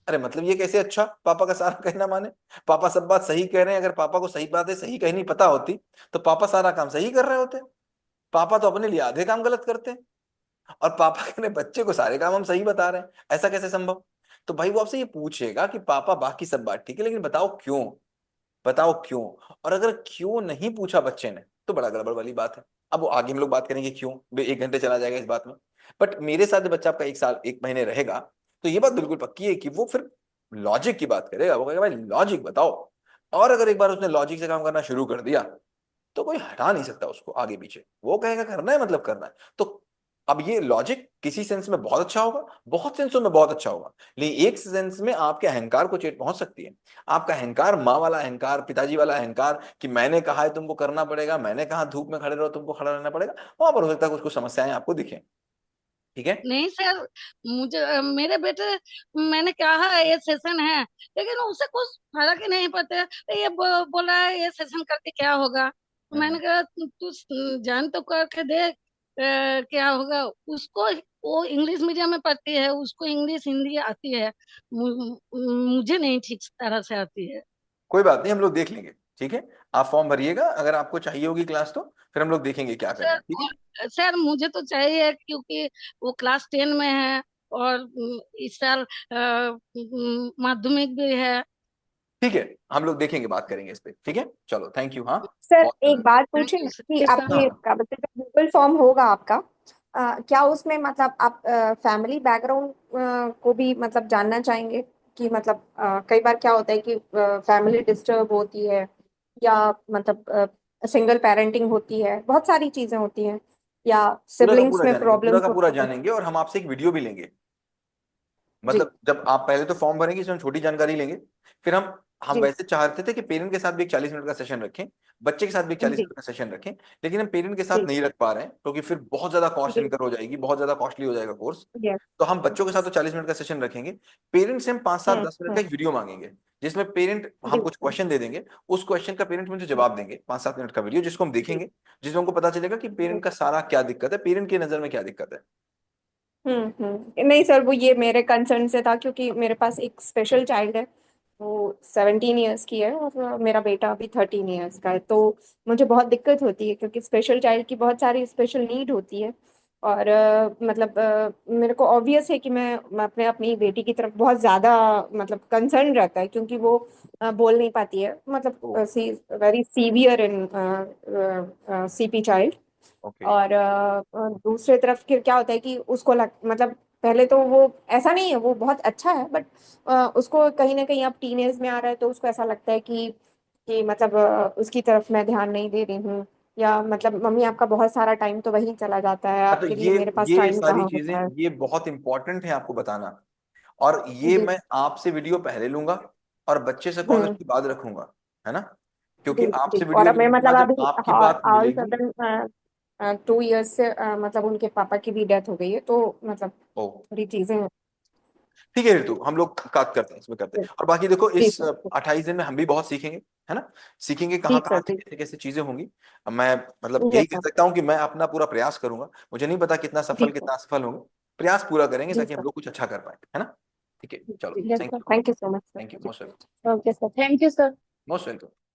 अरे मतलब ये कैसे अच्छा, पापा का सारा कहना माने? पापा सब बात सही कह रहे हैं, अगर पापा को सही बातें सही कहनी पता होती तो पापा सारा काम सही कर रहे होते। पापा तो अपने लिए आधे काम गलत करते हैं, और पापा कहने बच्चे को सारे काम हम सही बता रहे हैं, ऐसा कैसे संभव? तो भाई वो आपसे ये पूछेगा कि पापा बाकी सब बात ठीक है, लेकिन बताओ क्यों, बताओ क्यों। और अगर क्यों नहीं पूछा बच्चे ने, तो बड़ा गड़बड़ वाली बात है। अब वो आगे हम लोग बात करेंगे क्यों, 1 घंटे चला जाएगा इस बात में। बट मेरे साथ जब बच्चा आपका 1 साल 1 महीने रहेगा, तो ये बात बिल्कुल पक्की है कि वो फिर लॉजिक की बात करेगा। वो कहेगा भाई लॉजिक बताओ। और अगर एक बार उसने लॉजिक से काम करना शुरू कर दिया, तो कोई हटा नहीं सकता उसको आगे पीछे। वो कहेगा करना है मतलब करना है। तो अब ये लॉजिक किसी सेंस में बहुत अच्छा होगा, बहुत सेंसों में बहुत अच्छा होगा, लेकिन एक सेंस में आपके अहंकार को चेट पहुंच सकती है। आपका अहंकार, माँ वाला अहंकार, पिताजी वाला अहंकार कि मैंने कहा है तुमको करना पड़ेगा, मैंने कहा धूप में खड़े रहो तुमको खड़ा रहना पड़ेगा, वहां पर हो सकता है कुछ कुछ समस्याएं आपको दिखें। ठीक है, नहीं सर, मुझे मेरे बेटे, मैंने कहा है ये सेशन है, लेकिन उसे कुछ फर्क ही नहीं पड़ता है। ये बोल रहा है ये सेशन करके क्या होगा। तो मैंने कहा तू जान तो करके देख क्या होगा उसको। वो इंग्लिश मीडियम में पढ़ती है, उसको इंग्लिश हिंदी आती है, मुझे नहीं ठीक तरह से आती है। कोई बात नहीं, हम लोग देख लेंगे। ठीक है, आप फॉर्म भरिएगा, अगर आपको चाहिए होगी क्लास तो फिर हम लोग देखेंगे क्या करना है। ठीक है, सर मुझे तो चाहिए क्योंकि वो क्लास 10 में है और इस साल माध्यमिक भी है। ठीक है, हम लोग देखेंगे, बात करेंगे इस पे। ठीक है, चलो, थैंक यू। हाँ, सर बहुत एक बात थैंक पूछे यू कि सर। आपने हाँ, क्या बोलते हैं गूगल फॉर्म होगा आपका, क्या उसमें मतलब आप फैमिली बैकग्राउंड को भी मतलब जानना चाहेंगे कि मतलब कई बार क्या होता है कि फैमिली डिस्टर्ब होती है या मतलब सिंगल पेरेंटिंग होती है, बहुत सारी चीजें होती हैं, या पूरा का सिबलिंग्स पूरा में जानेंगे, पूरा प्रॉब्लम्स का पूरा होती है। जानेंगे, और हम आपसे एक वीडियो भी लेंगे। जी। मतलब जब आप पहले तो फॉर्म भरेंगे, इसमें हम छोटी जानकारी लेंगे, फिर हम जी। वैसे चाहते थे कि पेरेंट के साथ भी एक 40 मिनट का सेशन रखें, बच्चे के साथ भी एक चालीस जी। मिनट का सेशन रखें, लेकिन हम पेरेंट के साथ जी। नहीं रख पा रहे हैं क्योंकि फिर बहुत ज्यादा कॉस्ट जी। इनकर हो जाएगी, बहुत ज्यादा कॉस्टली हो जाएगा कोर्स। यस। तो हम बच्चों के साथ तो 40 मिनट का सेशन रखेंगे, पेरेंट्स से हम 5 7 10 मिनट का एक वीडियो मांगेंगे, जिसमें पेरेंट, हम जी। कुछ क्वेश्चन दे देंगे, उस क्वेश्चन का पेरेंट मुझे जवाब देंगे, 5 7 मिनट का वीडियो जिसको हम जी। देखेंगे, जिसमें हमको पता चलेगा कि जी। पेरेंट का सारा क्या दिक्कत है, पेरेंट की नजर में क्या दिक्कत है। नहीं सर, वो ये मेरे कंसर्न से था क्योंकि मेरे पास एक स्पेशल चाइल्ड है, वो 17 ईयर्स की है, और मेरा बेटा अभी 13 ईयर्स का है, तो मुझे बहुत दिक्कत होती है क्योंकि स्पेशल चाइल्ड की बहुत सारी स्पेशल नीड होती है। और मतलब मेरे को ऑब्वियस है कि मैं अपनी बेटी की तरफ बहुत ज़्यादा मतलब कंसर्न रहता है क्योंकि वो बोल नहीं पाती है, ओ, मतलब सी very severe in CP child. Okay. और दूसरे तरफ फिर क्या होता है कि उसको मतलब पहले तो वो ऐसा नहीं है, वो बहुत अच्छा है, बट उसको कहीं ना कहीं अब टीनेज में आ रहा है तो उसको ऐसा लगता है कि मतलब उसकी तरफ मैं ध्यान नहीं दे रही हूँ, या मतलब मम्मी आपका बहुत सारा टाइम तो वहीं चला जाता है, हाँ, तो आपके लिए मेरे पास ये टाइम सारी कहाँ चीजें होता है। ये बहुत इंपॉर्टेंट है आपको बताना, और ये जी। मैं आपसे वीडियो पहले लूंगा और बच्चे से कौन हम्म। उसकी बात रखूंगा, है ना, क्योंकि जी। जी। आपसे और वीडियो अब मैं लेने के मतलब बाद जब अभी आपकी बात ऑल मिलेगी। सडन 2 ईयर्स से मतलब उनके पापा की भी डेथ हो गई है, तो मतलब ओ, थोड़ी चीजें। ठीक है ऋतु, हम लोग बात करते हैं, इसमें करते हैं, और बाकी देखो जी इस सर। 28 दिन में हम भी बहुत सीखेंगे, है ना, सीखेंगे जी कहाँ कहाँ सर। से जी। कैसे कैसे चीजें होंगी। अब मैं मतलब यही यस कह सर। सकता हूँ कि मैं अपना पूरा प्रयास करूंगा, मुझे नहीं पता कितना जी सफल सर। कितना असफल होंगे, प्रयास पूरा करेंगे जी ताकि हम सर। लोग कुछ अच्छा कर पाए, है ना। ठीक है, चलो, yes thank sir, you. Thank you so much thank you, sir. Most welcome. Okay sir, thank you sir. Most welcome.